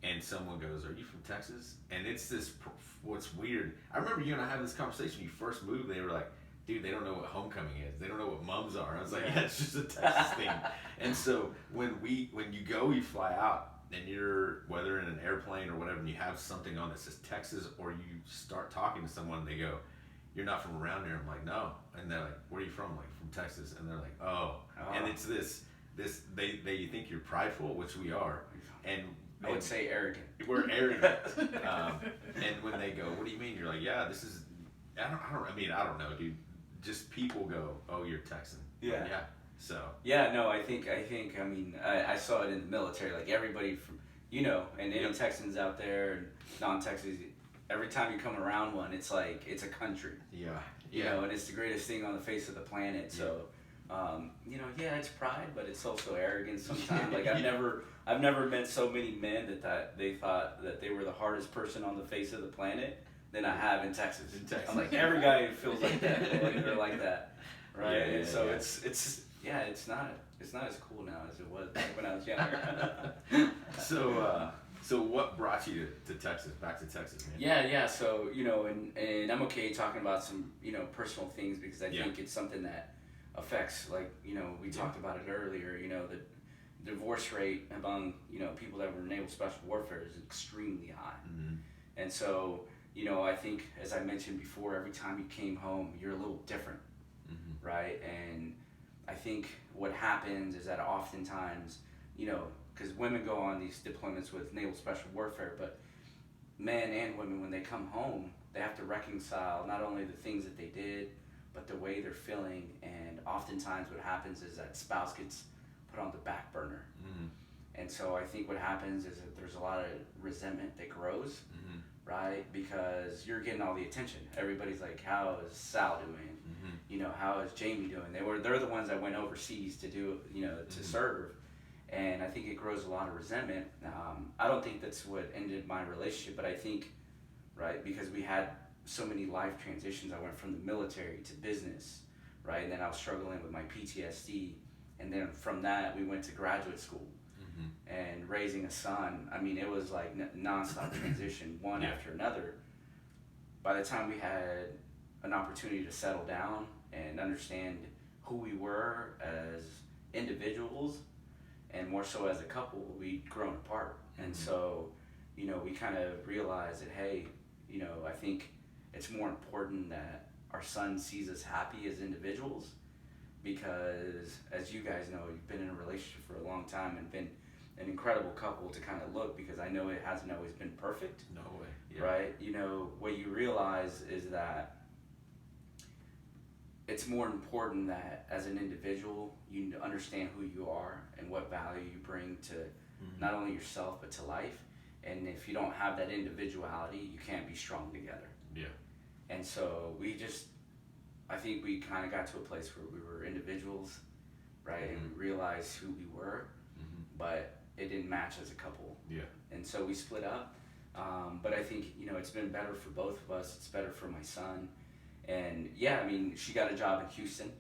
and someone goes, "Are you from Texas?" And it's this. What's weird? I remember you and I having this conversation when you first moved. They were like, "Dude, they don't know what homecoming is. They don't know what mums are." I was like, "Yeah, it's just a Texas thing." And so when you fly out, and you're whether in an airplane or whatever, and you have something on that says Texas, or you start talking to someone, and they go, "You're not from around here." I'm like, "No," and they're like, "Where are you from?" I'm like, "From Texas," and they're like, "Oh," and it's this they think you're prideful, which we are, and I would say arrogant. We're arrogant. And when they go, "What do you mean?" You're like, "Yeah, this is." I don't know, dude. Just people go, "Oh, you're Texan." Yeah. Like, yeah. So. Yeah, no, I think. I mean, I saw it in the military. Like everybody from, and any Texans out there and non-Texans, every time you come around one, it's like it's a country. Yeah. And it's the greatest thing on the face of the planet. So. It's pride, but it's also arrogance sometimes. Like I've never met so many men that they thought that they were the hardest person on the face of the planet than I have in Texas. I'm like, every guy who feels like that, they're like that, right? And so it's not as cool now as it was back when I was younger. So what brought you to Texas, back to Texas, man? Yeah. So and I'm okay talking about some personal things because I think it's something that affects, like, we talked about it earlier, the divorce rate among, people that were in naval special warfare is extremely high. Mm-hmm. And so, I think, as I mentioned before, every time you came home, you're a little different, right? And I think what happens is that oftentimes, because women go on these deployments with naval special warfare, but men and women, when they come home, they have to reconcile not only the things that they did, but the way they're feeling, and oftentimes what happens is that spouse gets put on the back burner. And so I think what happens is that there's a lot of resentment that grows, right? Because you're getting all the attention. Everybody's like, how is Sal doing? How is Jamie doing? They're the ones that went overseas to do, to serve. And I think it grows a lot of resentment. I don't think that's what ended my relationship, but I think, right, because we had so many life transitions. I went from the military to business, right? And then I was struggling with my PTSD. And then from that, we went to graduate school and raising a son. I mean, it was like nonstop transition, one after another. By the time we had an opportunity to settle down and understand who we were as individuals and more so as a couple, we'd grown apart. And so, we kind of realized that, hey, I think it's more important that our son sees us happy as individuals, because as you guys know, you've been in a relationship for a long time and been an incredible couple to kind of look, because I know it hasn't always been perfect. No way. Right? What you realize is that it's more important that as an individual, you understand who you are and what value you bring to not only yourself, but to life. And if you don't have that individuality, you can't be strong together. Yeah. And so I think we kind of got to a place where we were individuals, right? And we realized who we were, but it didn't match as a couple. Yeah. And so we split up. But I think, it's been better for both of us. It's better for my son. And yeah, I mean, she got a job in Houston,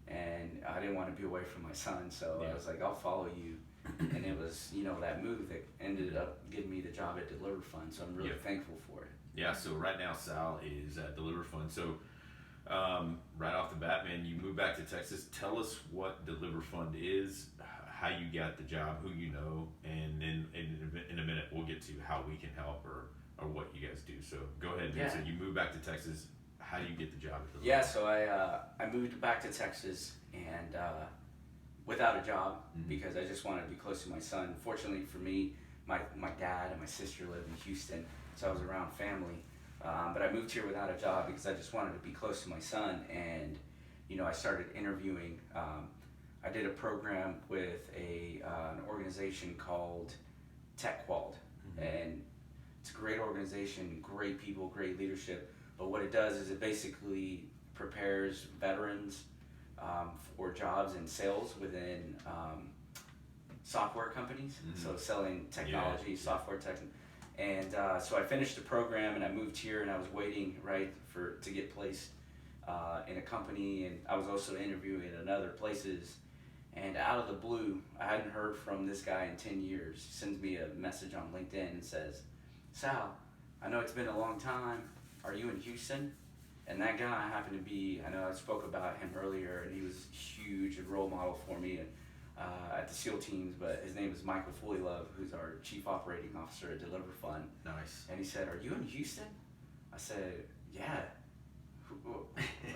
and I didn't want to be away from my son. So I was like, I'll follow you. And it was, that move that ended up getting me the job at Deliver Fund. So I'm really thankful for it. Yeah, so right now Sal is at Deliver Fund. So right off the bat, man, you moved back to Texas. Tell us what Deliver Fund is, how you got the job, who you know, and then in a minute we'll get to how we can help or what you guys do. So go ahead, dude. So you moved back to Texas. How do you get the job at Deliver Fund? So I moved back to Texas and without a job because I just wanted to be close to my son. Fortunately for me, my dad and my sister live in Houston, so I was around family. But I moved here without a job because I just wanted to be close to my son, and I started interviewing. I did a program with an organization called TechQuald, and it's a great organization, great people, great leadership. But what it does is it basically prepares veterans for jobs in sales within software companies. So selling technology, software tech. And so I finished the program and I moved here, and I was waiting to get placed in a company, and I was also interviewing at other places. And out of the blue, I hadn't heard from this guy in 10 years. He sends me a message on LinkedIn and says, "Sal, I know it's been a long time. Are you in Houston?" And that guy happened to be, I know I spoke about him earlier, and he was huge, a role model for me at the SEAL teams, but his name is Michael Fullylove, who's our Chief Operating Officer at Deliver Fund. Nice. And he said, "Are you in Houston?" I said, "Yeah."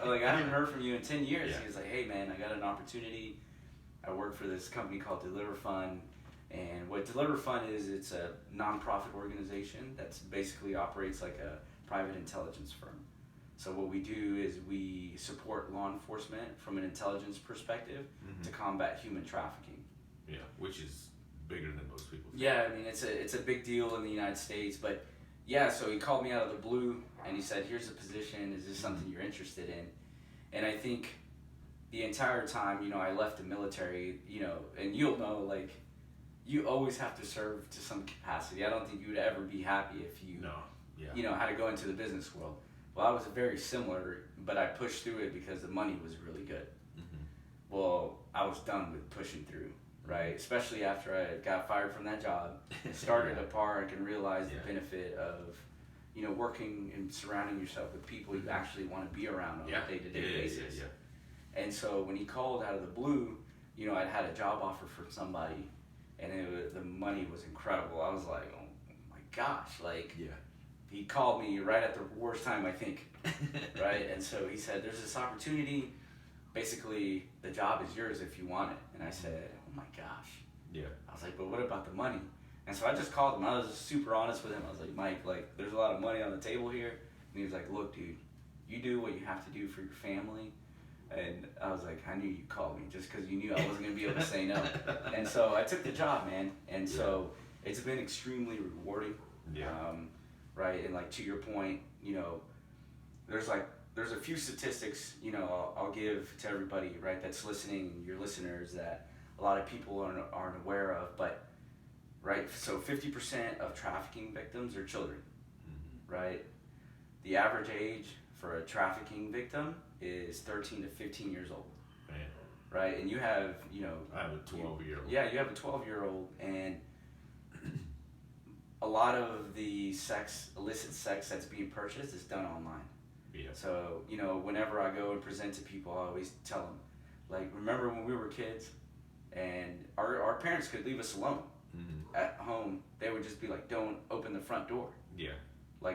Like, I haven't heard from you in 10 years. Yeah. He was like, "Hey man, I got an opportunity. I work for this company called Deliver Fund." And what Deliver Fund is, it's a nonprofit organization that's basically operates like a private intelligence firm. So what we do is we support law enforcement from an intelligence perspective to combat human trafficking. Yeah, which is bigger than most people think. Yeah, I mean, it's a big deal in the United States, but yeah, so he called me out of the blue and he said, "Here's a position, is this something you're interested in?" And I think the entire time, I left the military, and you'll know, like, you always have to serve to some capacity. I don't think you would ever be happy if you, had to go into the business world. Well, I was very similar, but I pushed through it because the money was really good. Well, I was done with pushing through, right? Especially after I got fired from that job, started a park, and realized the benefit of, working and surrounding yourself with people you actually want to be around on a day-to-day basis. And so when he called out of the blue, I'd had a job offer from somebody, and the money was incredible. I was like, oh my gosh, he called me right at the worst time, I think, right? And so he said, "There's this opportunity. Basically, the job is yours if you want it." And I said, "Oh my gosh." Yeah. I was like, "But what about the money?" And so I just called him. I was super honest with him. I was like, "Mike, there's a lot of money on the table here." And he was like, "Look, dude, you do what you have to do for your family." And I was like, "I knew you'd call me just because you knew I wasn't going to be able to say no." And so I took the job, man. And so it's been extremely rewarding. Yeah. Right, and to your point, there's a few statistics, I'll give to everybody, right, that's listening, your listeners, that a lot of people aren't aware of, but, right, so 50% of trafficking victims are children, right? The average age for a trafficking victim is 13 to 15 years old. Man. Right, and you have, I have a 12-year-old. Yeah, you have a 12-year-old, and a lot of the illicit sex that's being purchased is done online. Yeah. So, whenever I go and present to people, I always tell them, remember when we were kids and our parents could leave us alone at home? They would just be like, "Don't open the front door." Yeah.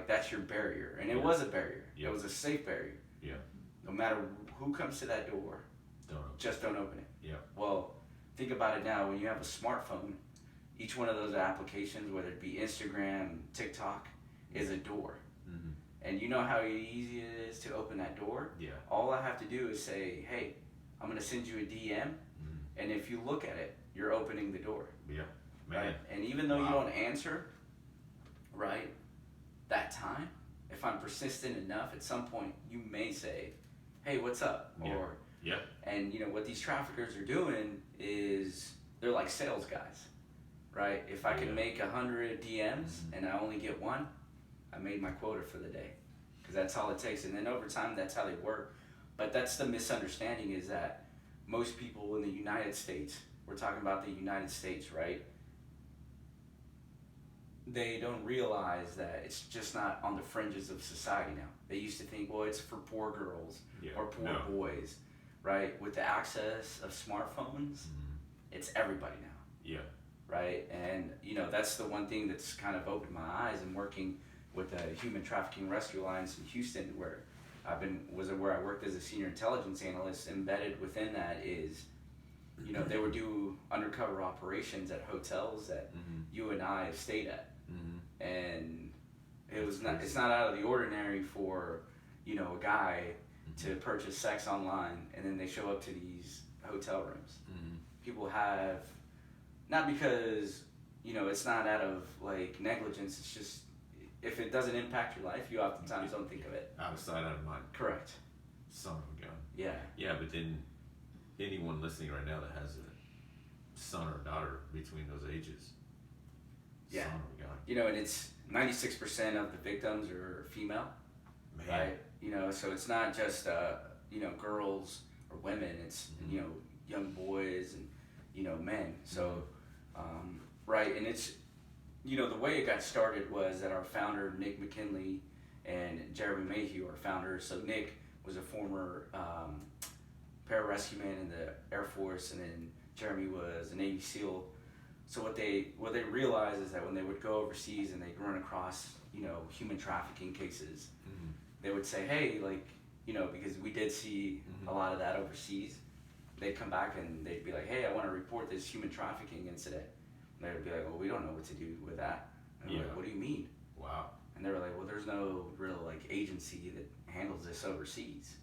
That's your barrier. And it was a barrier. Yeah. It was a safe barrier. Yeah. No matter who comes to that door, just don't open it. Yeah. Well, think about it now. When you have a smartphone, each one of those applications, whether it be Instagram, TikTok, is a door. And you know how easy it is to open that door? Yeah. All I have to do is say, "Hey, I'm going to send you a DM." And if you look at it, you're opening the door. Yeah. Man. Right? And even though you don't answer, right, that time, if I'm persistent enough, at some point you may say, "Hey, what's up?" Or, and what these traffickers are doing is they're like sales guys. Right? If I can make 100 DMs and I only get one, I made my quota for the day. Because that's all it takes. And then over time, that's how they work. But that's the misunderstanding, is that most people in the United States, we're talking about the United States, right? They don't realize that it's just not on the fringes of society now. They used to think, well, it's for poor girls or poor boys, right? With the access of smartphones, it's everybody now. Yeah. Right, and that's the one thing that's kind of opened my eyes. And working with the Human Trafficking Rescue Alliance in Houston, where where I worked as a senior intelligence analyst. Embedded within that is, they would do undercover operations at hotels that you and I have stayed at, and It's not out of the ordinary for, you know, a guy to purchase sex online and then they show up to these hotel rooms. People have, not because, you know, it's not out of like negligence, it's just if it doesn't impact your life, you oftentimes don't think of it. Out of sight, out of mind. Correct. Son of a gun. Yeah. Yeah, but then anyone listening right now that has a son or daughter between those ages, yeah. Son of a gun. You know, and it's 96% of the victims are female. Man. Right? You know, so it's not just, you know, girls or women, it's, you know, young boys and, you know, men. So, right, and it's, you know, the way it got started was that our founder, Nick McKinley, and Jeremy Mayhew, our founders. So Nick was a former pararescueman in the Air Force, and then Jeremy was a Navy SEAL. So what they realized is that when they would go overseas and they'd run across, you know, human trafficking cases, they would say, hey, like, you know, because we did see a lot of that overseas, they'd come back and they'd be like, hey, I want to report this human trafficking incident. And they'd be like, well, we don't know what to do with that. And I'm like, what do you mean? Wow. And they were like, well, there's no real like agency that handles this overseas.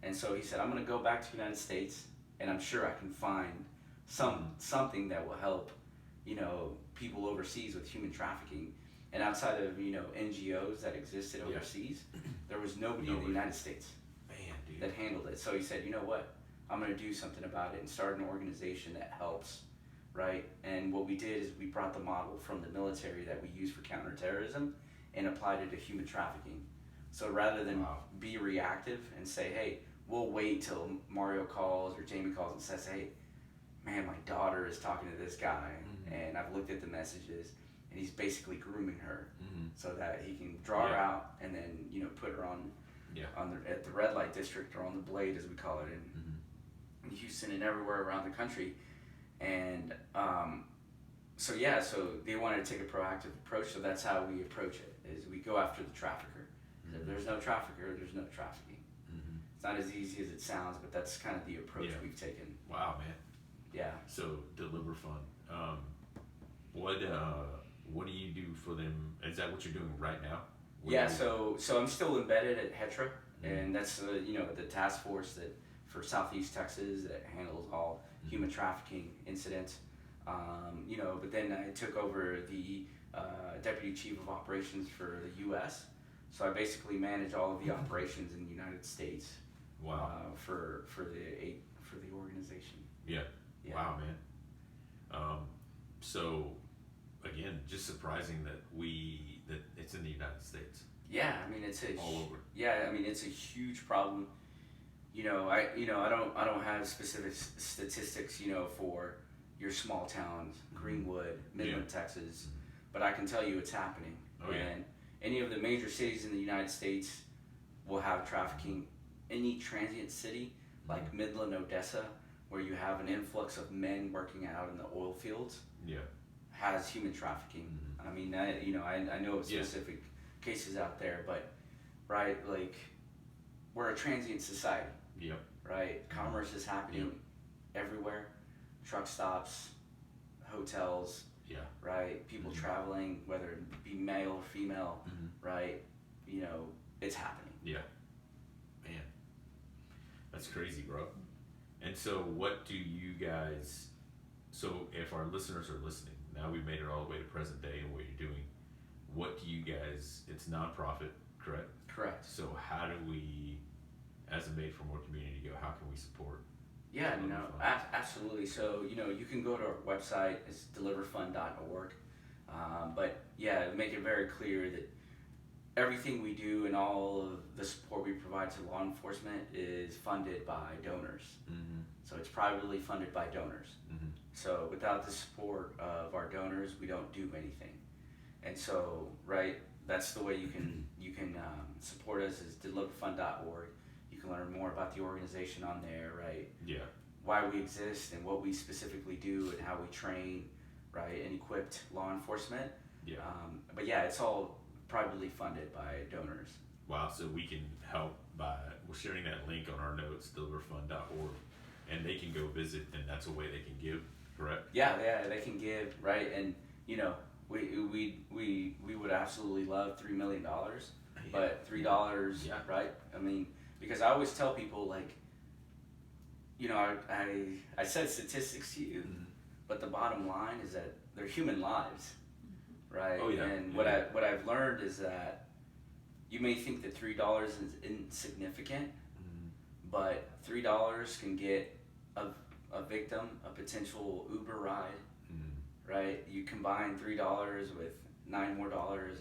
And so he said, I'm going to go back to the United States and I'm sure I can find something that will help, you know, people overseas with human trafficking. And outside of, you know, NGOs that existed overseas, there was nobody in the United States that handled it. So he said, you know what, I'm going to do something about it and start an organization that helps, right? And what we did is we brought the model from the military that we use for counterterrorism and applied it to human trafficking. So rather than be reactive and say, hey, we'll wait till Mario calls or Jamie calls and says, hey, man, my daughter is talking to this guy and I've looked at the messages and he's basically grooming her so that he can draw her out and then, you know, put her on at the red light district or on the blade, as we call it, in Houston and everywhere around the country. And so they wanted to take a proactive approach. So that's how we approach it, is we go after the trafficker. If there's no trafficker, there's no trafficking. It's not as easy as it sounds, but that's kind of the approach we've taken. Wow, man. Yeah. So Deliver Fund. What do you do for them? Is that what you're doing right now? So I'm still embedded at HETRA, and that's you know, the task force that for Southeast Texas that handles all human trafficking incidents. You know, but then I took over the Deputy Chief of Operations for the U.S. So I basically manage all of the operations in the United States. Wow. For the organization. Yeah. Wow, man. So again, just surprising that it's in the United States. Yeah, I mean it's all over. Yeah, I mean it's a huge problem. You know, I don't have specific statistics, you know, for your small towns, Greenwood, Midland, Texas, but I can tell you it's happening. And any of the major cities in the United States will have trafficking. Any transient city like Midland, Odessa, where you have an influx of men working out in the oil fields, has human trafficking. I mean, I know of specific cases out there, but like we're a transient society. Right, commerce is happening everywhere. Truck stops, hotels. Right, people traveling, whether it be male or female. Right, you know, it's happening. Man, that's crazy, bro. And so what do you guys, so if our listeners are listening, now we've made it all the way to present day and what you're doing, what do you guys, it's nonprofit, correct? Correct. So how do we, as a Made for More community, go, how can we support? Yeah, you know, absolutely. So, you know, you can go to our website, it's deliverfund.org. But yeah, make it very clear that everything we do and all of the support we provide to law enforcement is funded by donors. So it's privately funded by donors. So without the support of our donors, we don't do anything. And so, right, that's the way you can support us is deliverfund.org. You can learn more about the organization on there, right? Why we exist and what we specifically do and how we train, right, and equipped law enforcement. But yeah, it's all privately funded by donors. Wow, so we can help by, we're sharing that link on our notes, deliverfund.org, and they can go visit, and that's a way they can give, correct? Yeah, they can give, right? And, you know, we would absolutely love $3 million, but $3, Yeah. right? I mean, because I always tell people, like, you know, I said statistics to you, but the bottom line is that they're human lives, right? Oh, yeah. And Yeah. what I've learned is that you may think that $3 is insignificant, but $3 can get a victim a potential Uber ride, right? You combine $3 with $9 more,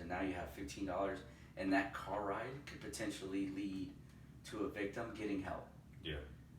and now you have $15, and that car ride could potentially lead to a victim getting help. Yeah.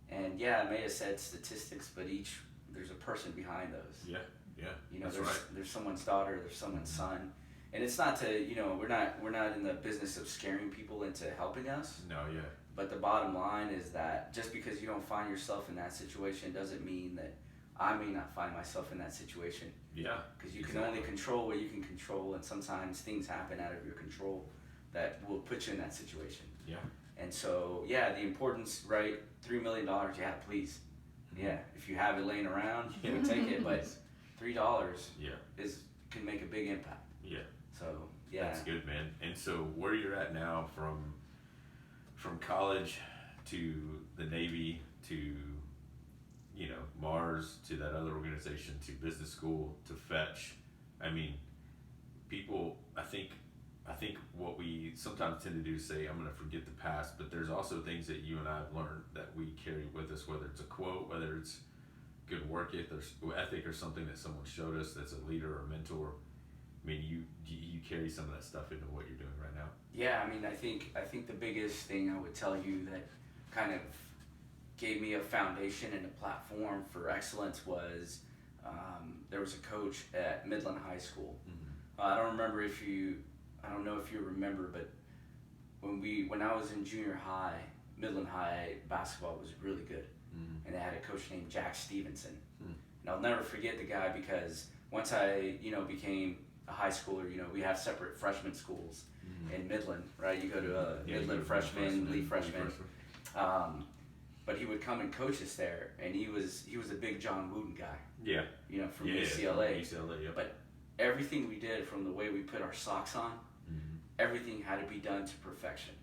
And yeah, I may have said statistics, but there's a person behind those. Yeah. Yeah. You know, That's there's right. there's someone's daughter, there's someone's son, and it's not to, you know, we're not in the business of scaring people into helping us. No. Yeah. But the bottom line is that just because you don't find yourself in that situation doesn't mean that I may not find myself in that situation. Yeah. Because you can only control what you can control, and sometimes things happen out of your control that will put you in that situation. Yeah. And so, yeah, the importance, right? $3 million, yeah, please. Yeah, if you have it laying around, you can take it, but $3 can make a big impact. Yeah. So, yeah. That's good, man. And so where you're at now from college to the Navy to, you know, Mars to that other organization to business school to Fetch. I mean, people, I think what we sometimes tend to do is say, I'm going to forget the past, but there's also things that you and I have learned that we carry with us, whether it's a quote, whether it's good work ethic or something that someone showed us that's a leader or a mentor. I mean, you carry some of that stuff into what you're doing right now. Yeah, I mean, I think the biggest thing I would tell you that kind of gave me a foundation and a platform for excellence was there was a coach at Midland High School. I don't know if you remember, but when I was in junior high, Midland High basketball was really good, and they had a coach named Jack Stevenson. And I'll never forget the guy because once I, you know, became a high schooler, you know, we have separate freshman schools in Midland, right? You go to a Midland freshman, Lee freshman. But he would come and coach us there, and he was a big John Wooden guy. Yeah. You know, from UCLA. UCLA, yeah. But everything we did, from the way we put our socks on, everything had to be done to perfection.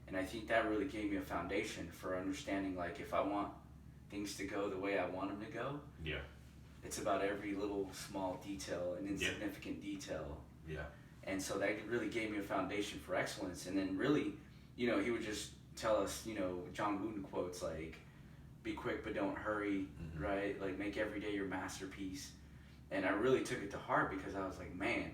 And I think that really gave me a foundation for understanding, like, if I want things to go the way I want them to go, it's about every little small detail and insignificant detail. Yeah. And so that really gave me a foundation for excellence. And then really, you know, he would just tell us, you know, John Wooden quotes like, be quick but don't hurry, right? Like, make every day your masterpiece. And I really took it to heart because I was like, man,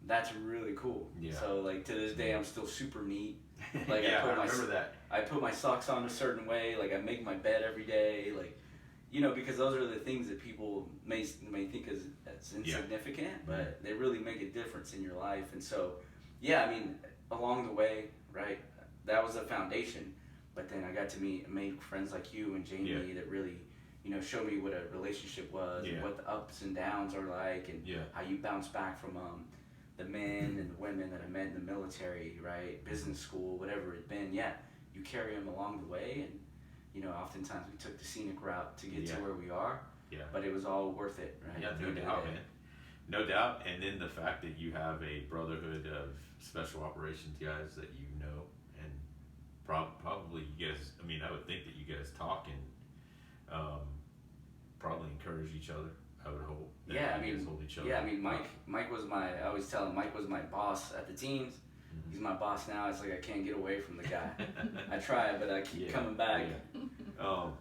that's really cool. Yeah. So, like, to this day, I'm still super neat. Like, I remember that. I put my socks on a certain way. Like, I make my bed every day. Like, you know, because those are the things that people may think as insignificant, but they really make a difference in your life. And so, yeah, I mean, along the way, right, that was a foundation. But then I got to made friends like you and Jamie that really, you know, showed me what a relationship was and what the ups and downs are like, and how you bounce back from the men and the women that I met in the military, right, business school, whatever it's been. Yeah, you carry them along the way, and you know, oftentimes we took the scenic route to get to where we are. Yeah. But it was all worth it, right? Yeah, no doubt, man. No doubt. And then the fact that you have a brotherhood of special operations guys that you know, and probably you guys, I mean, I would think that you guys talk and probably encourage each other. I would hope. Yeah, I mean, hold each other. Yeah, I mean, Mike was I always tell him, Mike was my boss at the teams. He's my boss now. It's like I can't get away from the guy. I try, but I keep coming back. Yeah. Well,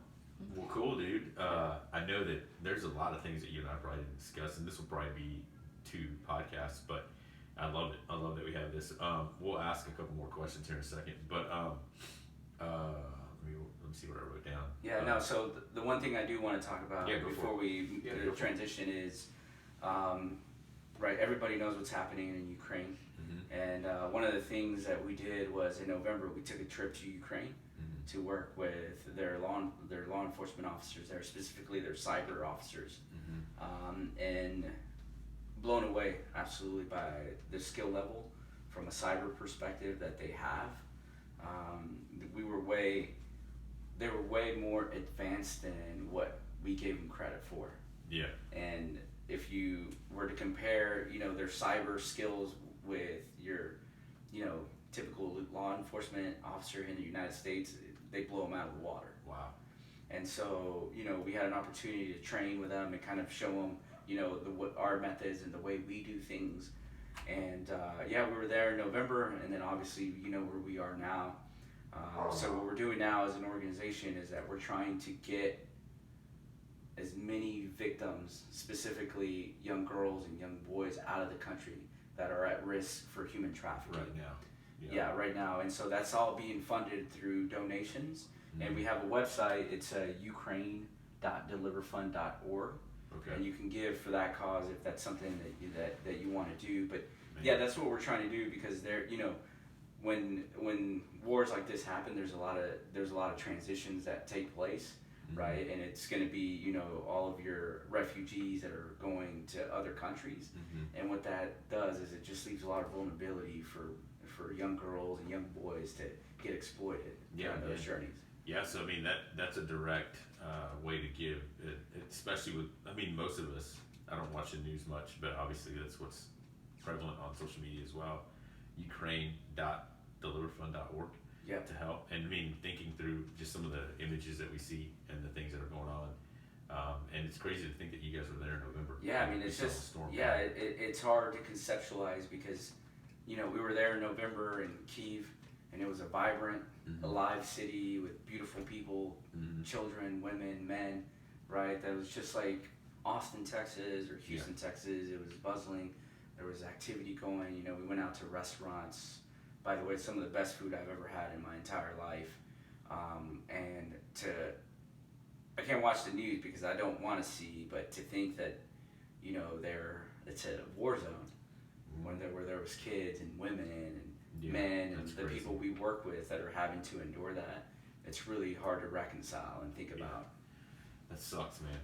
cool, dude. I know that there's a lot of things that you and I probably didn't discuss, and this will probably be 2 podcasts, but I love it. I love that we have this. We'll ask a couple more questions here in a second, but let me see what I wrote down. Yeah, no, so the one thing I do want to talk about before we transition is, right, everybody knows what's happening in Ukraine. And one of the things that we did was in November, we took a trip to Ukraine to work with their law enforcement officers there, specifically their cyber officers, and blown away absolutely by the skill level from a cyber perspective that they have. They were way more advanced than what we gave them credit for. Yeah. And if you were to compare, their cyber skills with your, typical law enforcement officer in the United States, they blow them out of the water. Wow. And so, we had an opportunity to train with them and kind of show them, our methods and the way we do things. And we were there in November, and then obviously, where we are now. So what we're doing now as an organization is that we're trying to get as many victims, specifically young girls and young boys, out of the country that are at risk for human trafficking. Right now. Yeah, right now. And so that's all being funded through donations. And we have a website. It's ukraine.deliverfund.org. Okay. And you can give for that cause if that's something that you want to do. But yeah, that's what we're trying to do, because there, when wars like this happen, there's a lot of transitions that take place, right? And it's going to be, all of your refugees that are going to other countries. And what that does is it just leaves a lot of vulnerability for young girls and young boys to get exploited on those journeys. Yeah, so I mean that's a direct way to give, especially with, most of us, I don't watch the news much, but obviously that's what's prevalent on social media as well. Ukraine.deliverfund.org to help, and thinking through just some of the images that we see and the things that are going on, and it's crazy to think that you guys were there in November. Yeah, it's just it's hard to conceptualize, because we were there in November in Kyiv, and it was a vibrant, alive city with beautiful people, children, women, men, right? That was just like Austin, Texas, or Houston, Texas. It was bustling. There was activity going. We went out to restaurants. By the way, some of the best food I've ever had in my entire life. I can't watch the news because I don't want to see, but to think that, it's a war zone, where there was kids and women and men and the people we work with that are having to endure that. It's really hard to reconcile and think about. That sucks, man.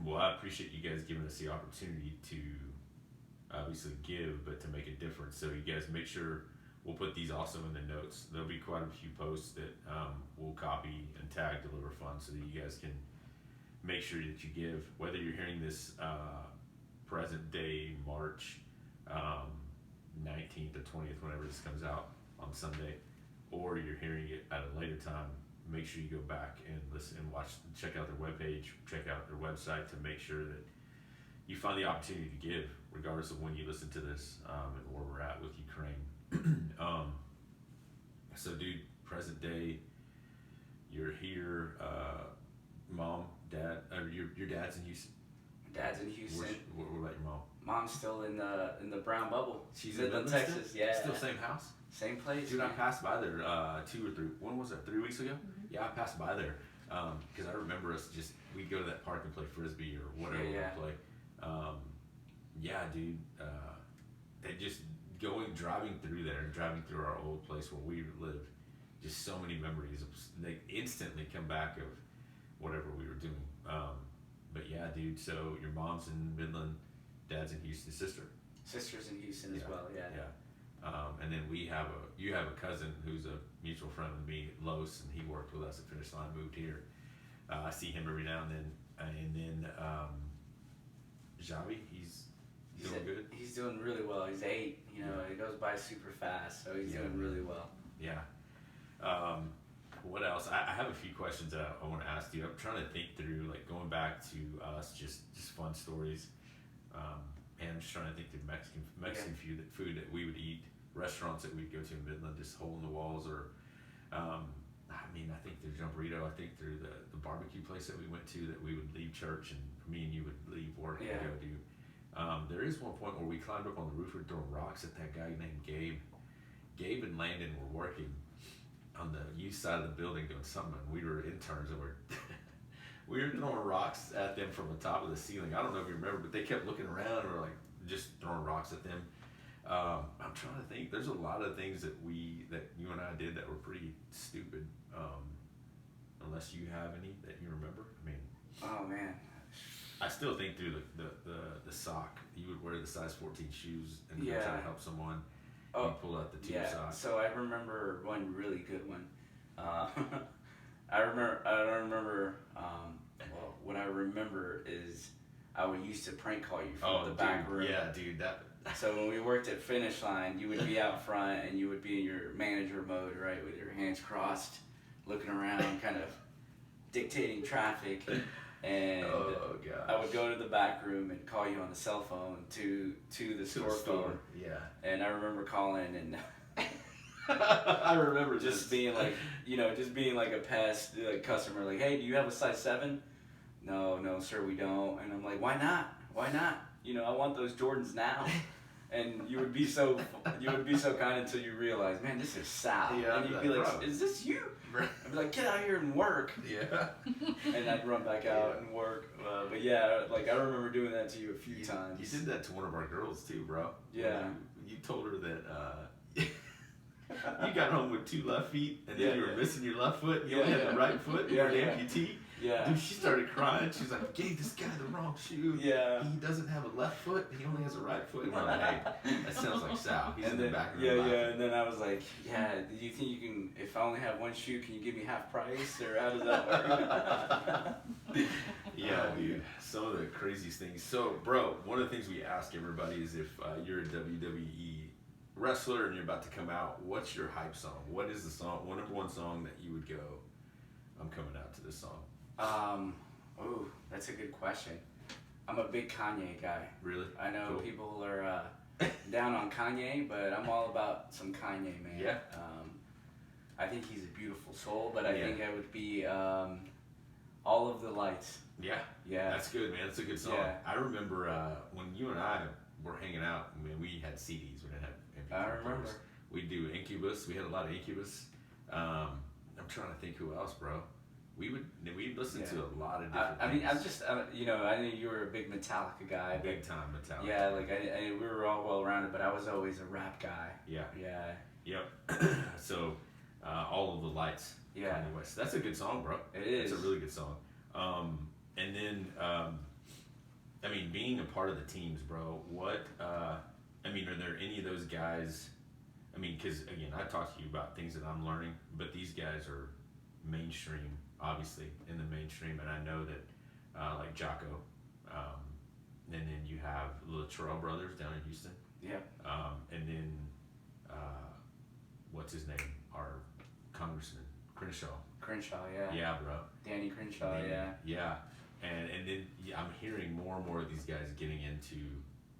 Well, I appreciate you guys giving us the opportunity to obviously give, but to make a difference. So you guys make sure, we'll put these also in the notes. There'll be quite a few posts that we'll copy and tag Deliver Fund, so that you guys can make sure that you give, whether you're hearing this present day March 19th or 20th, whenever this comes out on Sunday, or you're hearing it at a later time. Make sure you go back and listen and watch, check out their webpage, check out their website, to make sure that you find the opportunity to give, regardless of when you listen to this, and where we're at with Ukraine. So dude, present day, you're here, mom, dad, your dad's in Houston? Dad's in Houston. What about your mom? Mom's still in the brown bubble. She's in Texas, still? Still same house? Same place. Dude, I passed by there 2 or 3, when was that, 3 weeks ago? Yeah, I passed by there, because I remember us we'd go to that park and play Frisbee or whatever we play. Dude, they just driving through there and driving through our old place where we lived, just so many memories. They instantly come back of whatever we were doing. But yeah, dude, so your mom's in Midland, dad's in Houston, sister's in Houston as well, yeah. And then you have a cousin who's a mutual friend with me, Los, and he worked with us at Finish Line, moved here. I see him every now and then. And then Javi, he's doing good. He's doing really well. He's 8. It goes by super fast, so he's doing really well. Yeah. What else? I have a few questions that I want to ask you. I'm trying to think through, like, going back to us, just fun stories. And I'm just trying to think through Mexican food that we would eat, restaurants that we'd go to in Midland, just hole in the walls, or I think through Jumperito, I think through the barbecue place that we went to, that we would leave church and me and you would leave work and go do. There is one point where we climbed up on the roof and throwing rocks at that guy named Gabe. Gabe and Landon were working on the east side of the building doing something, and we were interns, and we were throwing rocks at them from the top of the ceiling. I don't know if you remember, but they kept looking around, and we're like just throwing rocks at them. I'm trying to think. There's a lot of things that you and I did that were pretty stupid. Unless you have any that you remember. Oh man. I still think through the sock. You would wear the size 14 shoes and try to help someone. You pull out the tube sock. So I remember one really good one. What I remember is I I would used to prank call you from the back room. Yeah, dude, that. So when we worked at Finish Line, you would be out front and you would be in your manager mode, right, with your hands crossed, looking around, kind of dictating traffic. And I would go to the back room and call you on the cell phone to the store phone. Yeah. And I remember calling and I remember just being like, just being like a pest customer, like, hey, do you have a size 7? No, sir, we don't. And I'm like, why not? I want those Jordans now. And you would be so kind until you realize, man, this is Sal. Yeah, and you'd be like, is this you? I'd be like, get out here and work. Yeah. And I'd run back out and work. But yeah, like I remember doing that to you a few times. You did that to one of our girls too, bro. Yeah. You told her that you got home with 2 left feet, and then you were missing your left foot. You only had the right foot. You were an amputee. Yeah. Dude, she started crying. She's like, gave this guy the wrong shoe. Yeah. He doesn't have a left foot. He only has a right foot. And I'm like, hey, that sounds like Sal. He's in the back of the Yeah. And then I was like, yeah, do you think you can, if I only have one shoe, can you give me half price? Or how does that work? Yeah, dude. Some of the craziest things. So, bro, one of the things we ask everybody is if you're a WWE wrestler and you're about to come out, what's your hype song? What is the song, number one song that you would go, I'm coming out to this song? That's a good question. I'm a big Kanye guy. Really? I know Cool. people are down on Kanye, but I'm all about some Kanye, man. Yeah. I think he's a beautiful soul, but I think I would be All of the Lights. Yeah. Yeah. That's good, man. That's a good song. Yeah. I remember when you and I were hanging out, I mean, we had CDs. We didn't have MP3 I remember. players. We do Incubus. We had a lot of Incubus. I'm trying to think who else, bro. We'd listen to a lot of different I mean, things. I'm just, I knew you were a big Metallica guy. Big time Metallica. Yeah, like we were all well rounded, but I was always a rap guy. Yeah. Yeah. Yep. So, All of the Lights. Yeah. Kanye West. That's a good song, bro. It is. It's a really good song. And then, I mean, being a part of the teams, bro, are there any of those guys, I mean, because, again, I talked to you about things that I'm learning, but these guys are mainstream, obviously, in the mainstream, and I know that, like Jocko, and then you have the Terrell brothers down in Houston. Yeah. And then, what's his name? Our congressman, Crenshaw. Yeah. Yeah, bro. Danny Crenshaw, yeah. Yeah. And then I'm hearing more and more of these guys getting into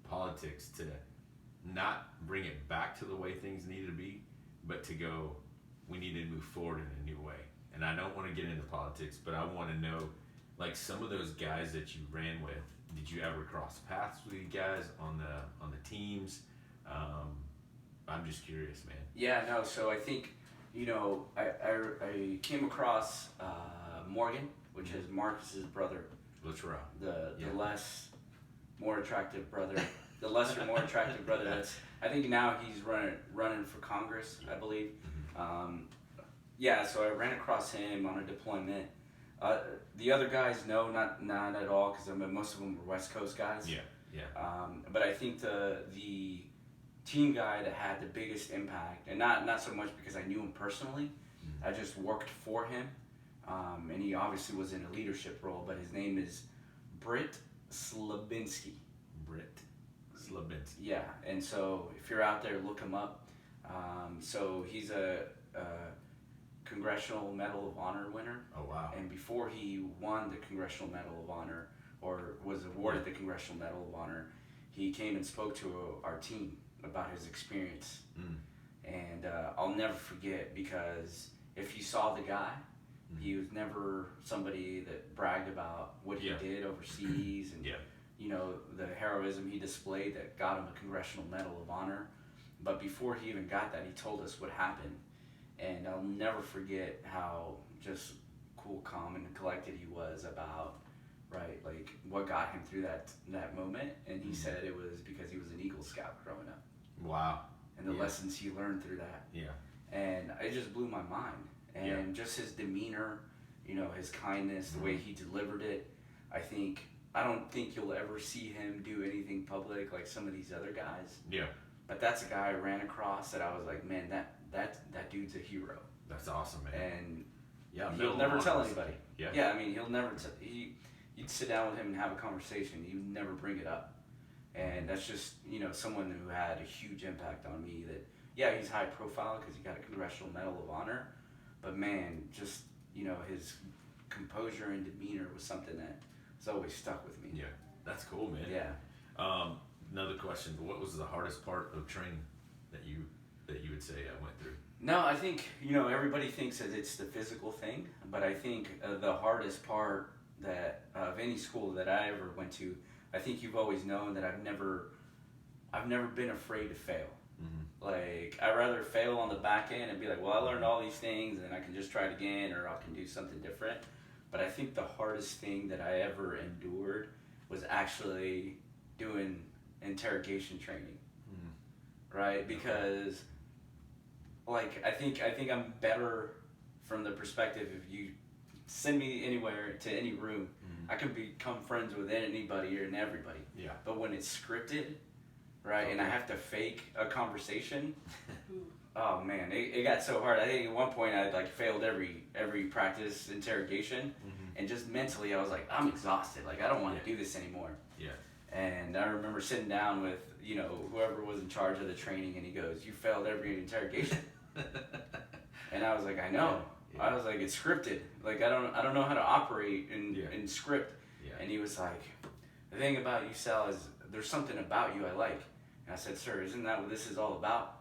politics to not bring it back to the way things needed to be, but to go, we need to move forward in a new way. And I don't want to get into politics, but I want to know, like, some of those guys that you ran with, did you ever cross paths with you guys on the teams? I'm just curious, man. Yeah, no, so I think, I came across Morgan, which is Marcus's brother. Latrell. The more attractive brother. The lesser, more attractive brother. I think now he's running for Congress, I believe. So I ran across him on a deployment. The other guys, no, not at all, because most of them were West Coast guys. Yeah. But I think the team guy that had the biggest impact, and not so much because I knew him personally, I just worked for him, and he obviously was in a leadership role, but his name is Britt Slabinski. Yeah, and so if you're out there, look him up. So he's a Congressional Medal of Honor winner. Oh, wow. And before he won the Congressional Medal of Honor, or was awarded the Congressional Medal of Honor, he came and spoke to our team about his experience. And I'll never forget, because if you saw the guy, he was never somebody that bragged about what he did overseas and the heroism he displayed that got him a Congressional Medal of Honor. But before he even got that, he told us what happened. And I'll never forget how just cool, calm, and collected he was about, like what got him through that moment. And he said it was because he was an Eagle Scout growing up. Wow. And the lessons he learned through that. Yeah. And it just blew my mind. And just his demeanor, his kindness, the way he delivered it. I don't think you'll ever see him do anything public like some of these other guys. Yeah. But that's a guy I ran across that I was like, man, that dude's a hero. That's awesome, man. And yeah, he'll never tell anybody. Yeah. Yeah, I mean, he'll never you'd sit down with him and have a conversation. He would never bring it up. And that's just, someone who had a huge impact on me that, yeah, he's high profile because he got a Congressional Medal of Honor. But man, just, his composure and demeanor was something that has always stuck with me. Yeah, that's cool, man. Yeah. Another question, what was the hardest part of training that you would say I went through? No, I think, everybody thinks that it's the physical thing, but I think the hardest part that of any school that I ever went to, I think you've always known that I've never been afraid to fail. Mm-hmm. Like, I'd rather fail on the back end and be like, well, I learned all these things and I can just try it again, or I can do something different. But I think the hardest thing that I ever endured was actually doing interrogation training. Mm-hmm. Right? Because like, I think I'm better from the perspective if you send me anywhere to any room, I can become friends with anybody and everybody. Yeah. But when it's scripted, right, and I have to fake a conversation, oh man, it got so hard. I think at one point I like failed every practice interrogation, and just mentally I was like, I'm exhausted. Like, I don't want to do this anymore. Yeah. And I remember sitting down with whoever was in charge of the training, and he goes, "You failed every interrogation." And I was like, I know. Yeah. I was like, it's scripted. Like, I don't know how to operate in script. Yeah. And he was like, the thing about you, Sal, is there's something about you I like. And I said, sir, isn't that what this is all about?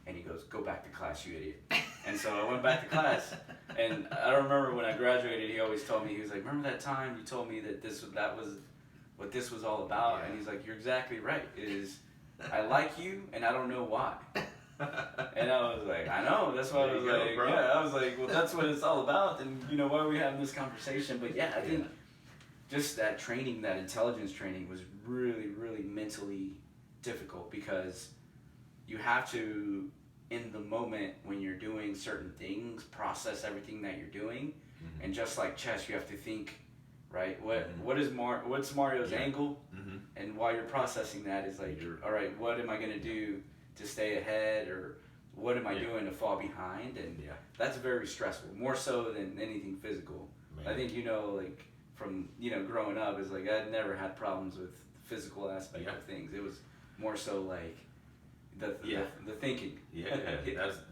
And he goes, go back to class, you idiot. And so I went back to class. And I remember when I graduated, he always told me, he was like, remember that time you told me that that was what this was all about? Yeah. And he's like, you're exactly right. It is, I like you, and I don't know why. And I was like, I know, that's why I was like, bro. Yeah, I was like, well, that's what it's all about, and why are we having this conversation? But yeah, I think just that training, that intelligence training was really, really mentally difficult, because you have to, in the moment when you're doing certain things, process everything that you're doing, and just like chess, you have to think, right, what's Mario's angle, and while you're processing that is like, all right, what am I going to do to stay ahead, or what am I doing to fall behind? And that's very stressful, more so than anything physical. Man. I think, like from, growing up, is like, I'd never had problems with the physical aspect of things. It was more so like the thinking. Yeah,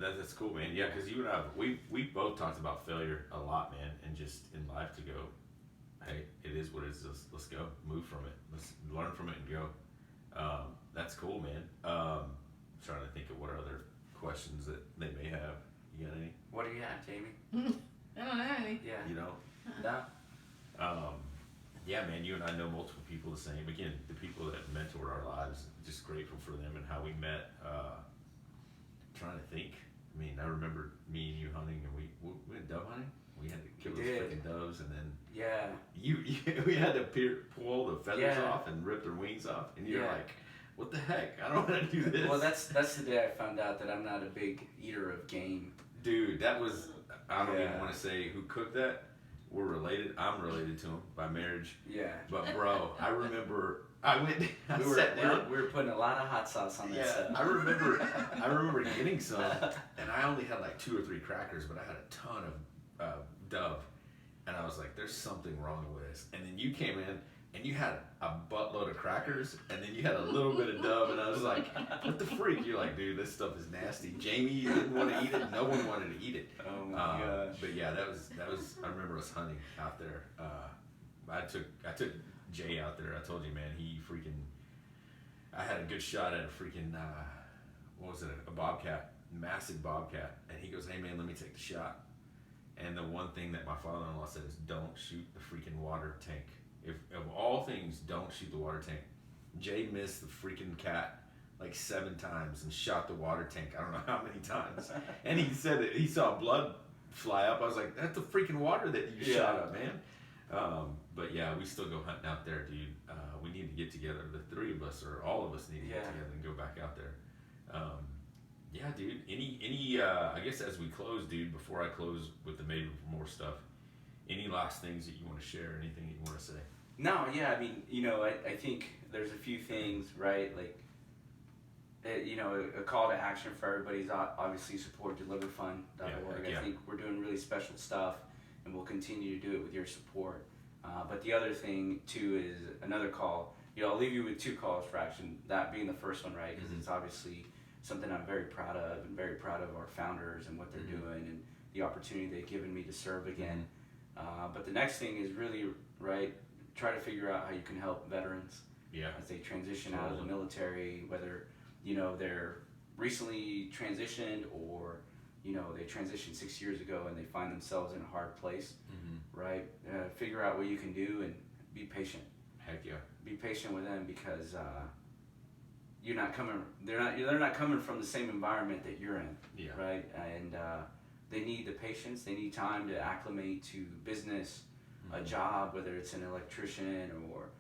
that's cool, man. Yeah, because you and I, we both talked about failure a lot, man, and just in life to go, hey, it is what it is. Let's go, move from it. Let's learn from it and go. That's cool, man. Trying to think of what other questions that they may have. You got any? What do you have, Jamie? I don't know any. Yeah. You know? No? Yeah, man, you and I know multiple people the same. Again, the people that mentored our lives, just grateful for them and how we met. Trying to think. I mean, I remember me and you hunting, and we went dove hunting. We had to kill those freaking doves, and then we had to pull the feathers off and rip their wings off, and you're like, what the heck? I don't want to do this. Well, that's the day I found out that I'm not a big eater of game. Dude, that was, I don't even want to say who cooked that. We're related. I'm related to him by marriage. Yeah. But bro, I remember we were putting a lot of hot sauce on that stuff. I remember getting some, and I only had like 2 or 3 crackers, but I had a ton of dove, and I was like, there's something wrong with this. And then you came in, and you had a buttload of crackers, and then you had a little bit of dove, and I was like, what the freak? You're like, dude, this stuff is nasty. Jamie didn't want to eat it. No one wanted to eat it. Oh my gosh. But yeah, that was. I remember us hunting out there. I took Jay out there. I told you, man, I had a good shot at a freaking, what was it? A bobcat, massive bobcat. And he goes, hey man, let me take the shot. And the one thing that my father-in-law said is, don't shoot the freaking water tank. If of all things, don't shoot the water tank. Jay missed the freaking cat like 7 times and shot the water tank. I don't know how many times. And he said that he saw blood fly up. I was like, that's the freaking water that you shot up, man. But yeah, we still go hunting out there, dude. We need to get together. The 3 of us, or all of us, need to get together and go back out there. Yeah, dude. Any I guess as we close, dude, before I close with the Made for More stuff, any last things that you want to share? Anything you want to say? No, yeah. I mean, I think there's a few things, right? Like, a call to action for everybody's obviously support deliverfund.org. I think we're doing really special stuff, and we'll continue to do it with your support. But the other thing too is another call. I'll leave you with 2 calls for action. That being the first one, right? Because it's obviously something I'm very proud of, and very proud of our founders and what they're doing, and the opportunity they've given me to serve again. But the next thing is really, right, try to figure out how you can help veterans as they transition out of the military, whether they're recently transitioned, or they transitioned 6 years ago and they find themselves in a hard place, right? Figure out what you can do and be patient. Heck yeah. Be patient with them, because you're not coming. They're not coming from the same environment that you're in, right? And they need the patience. They need time to acclimate to business, a job, whether it's an electrician or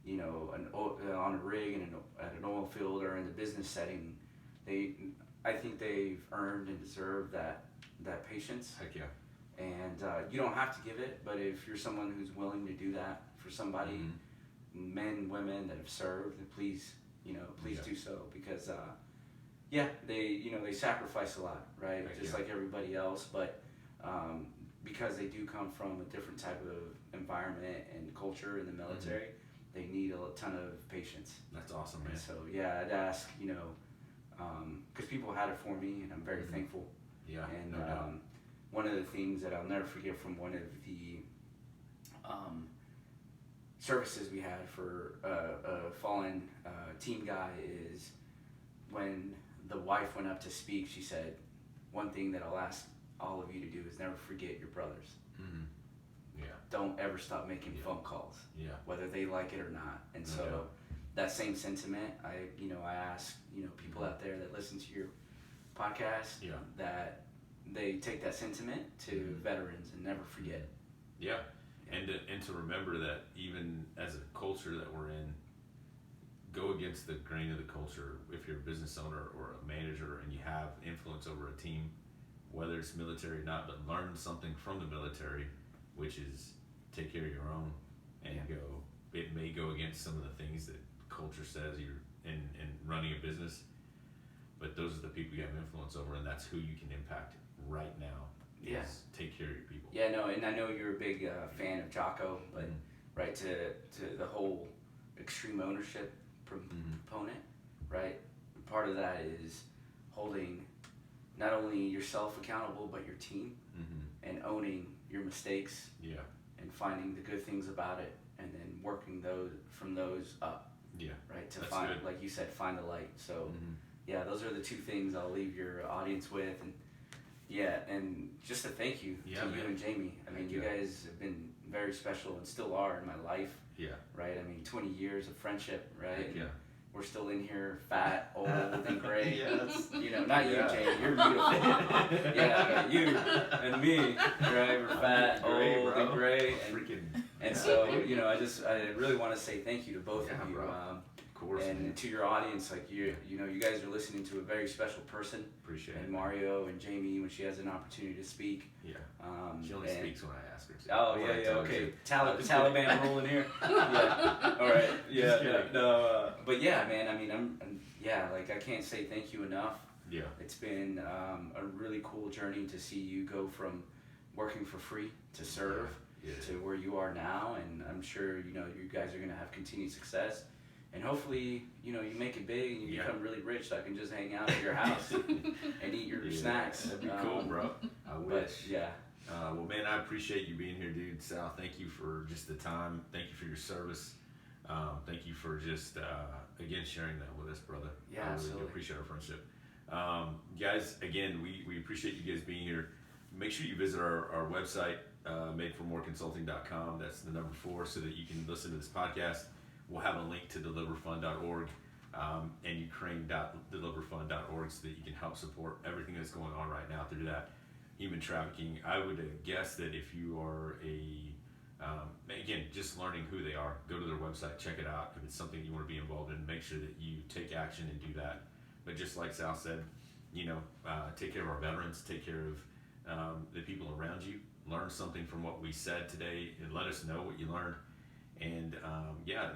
on a rig at an oil field or in the business setting. I think they've earned and deserve that patience. Heck yeah. And you don't have to give it, but if you're someone who's willing to do that for somebody, men, women that have served, please do so, because they sacrifice a lot, right? Just like everybody else, but because they do come from a different type of environment and culture in the military, they need a ton of patience. That's awesome, man. And so I'd ask, because people had it for me, and I'm very thankful. Yeah. And no doubt. one of the things that I'll never forget from one of the services we had for a fallen team guy is when the wife went up to speak, she said, one thing that I'll ask all of you to do is never forget your brothers. Yeah. Don't ever stop making phone calls, whether they like it or not. And so that same sentiment, I ask people out there that listen to your podcast that they take that sentiment to veterans and never forget. Yeah. And to remember that even as a culture that we're in, go against the grain of the culture. If you're a business owner or a manager and you have influence over a team, whether it's military or not, but learn something from the military, which is take care of your own and go. It may go against some of the things that culture says you're in running a business, but those are the people you have influence over, and that's who you can impact right now. Take care of your people. Yeah, no, and I know you're a big fan of Jocko, but right to the whole extreme ownership component, right? Part of that is holding not only yourself accountable, but your team, and owning your mistakes, and finding the good things about it, and then working from those up, right? To find, like you said, find the light. So, those are the 2 things I'll leave your audience with, and and just to thank you to you and Jamie. I mean, you guys have been very special and still are in my life. Right. I mean, 20 years of friendship. Right. We're still in here, fat, old, and gray. Not you, Jamie. You're beautiful. You and me, right? We're fat, old, and gray, and so I really want to say thank you to both of you. Of course, and to your audience, like you guys are listening to a very special person. Appreciate it. And Mario and Jamie, when she has an opportunity to speak. She only speaks when I ask her to. Oh okay. Taliban rolling here. All right. No. But man. I mean, I'm like I can't say thank you enough. It's been a really cool journey to see you go from working for free to serve to where you are now, and I'm sure you guys are gonna have continued success. And hopefully, you make it big and you become really rich, so I can just hang out at your house and eat your snacks. That'd be cool, bro. I wish. Well, man, I appreciate you being here, dude. Sal, thank you for just the time. Thank you for your service. Thank you for just, again, sharing that with us, brother. I really absolutely. do appreciate our friendship. Guys, again, we appreciate you guys being here. Make sure you visit our website, madeformoreconsulting.com. That's the number 4, so that you can listen to this podcast. We'll have a link to deliverfund.org and ukraine.deliverfund.org so that you can help support everything that's going on right now through that human trafficking. I would guess that if you are again, just learning who they are, go to their website, check it out. If it's something you want to be involved in, make sure that you take action and do that. But just like Sal said, take care of our veterans, take care of the people around you. Learn something from what we said today and let us know what you learned. And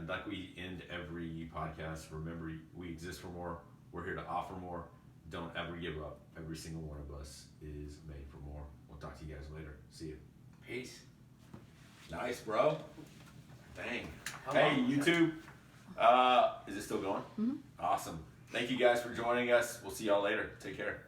like we end every podcast, remember, we exist for more. We're here to offer more. Don't ever give up. Every single one of us is made for more. We'll talk to you guys later. See you. Peace. Nice, bro. Dang. How Hey, long was that? YouTube. Is it still going? Mm-hmm. Awesome. Thank you guys for joining us. We'll see y'all later. Take care.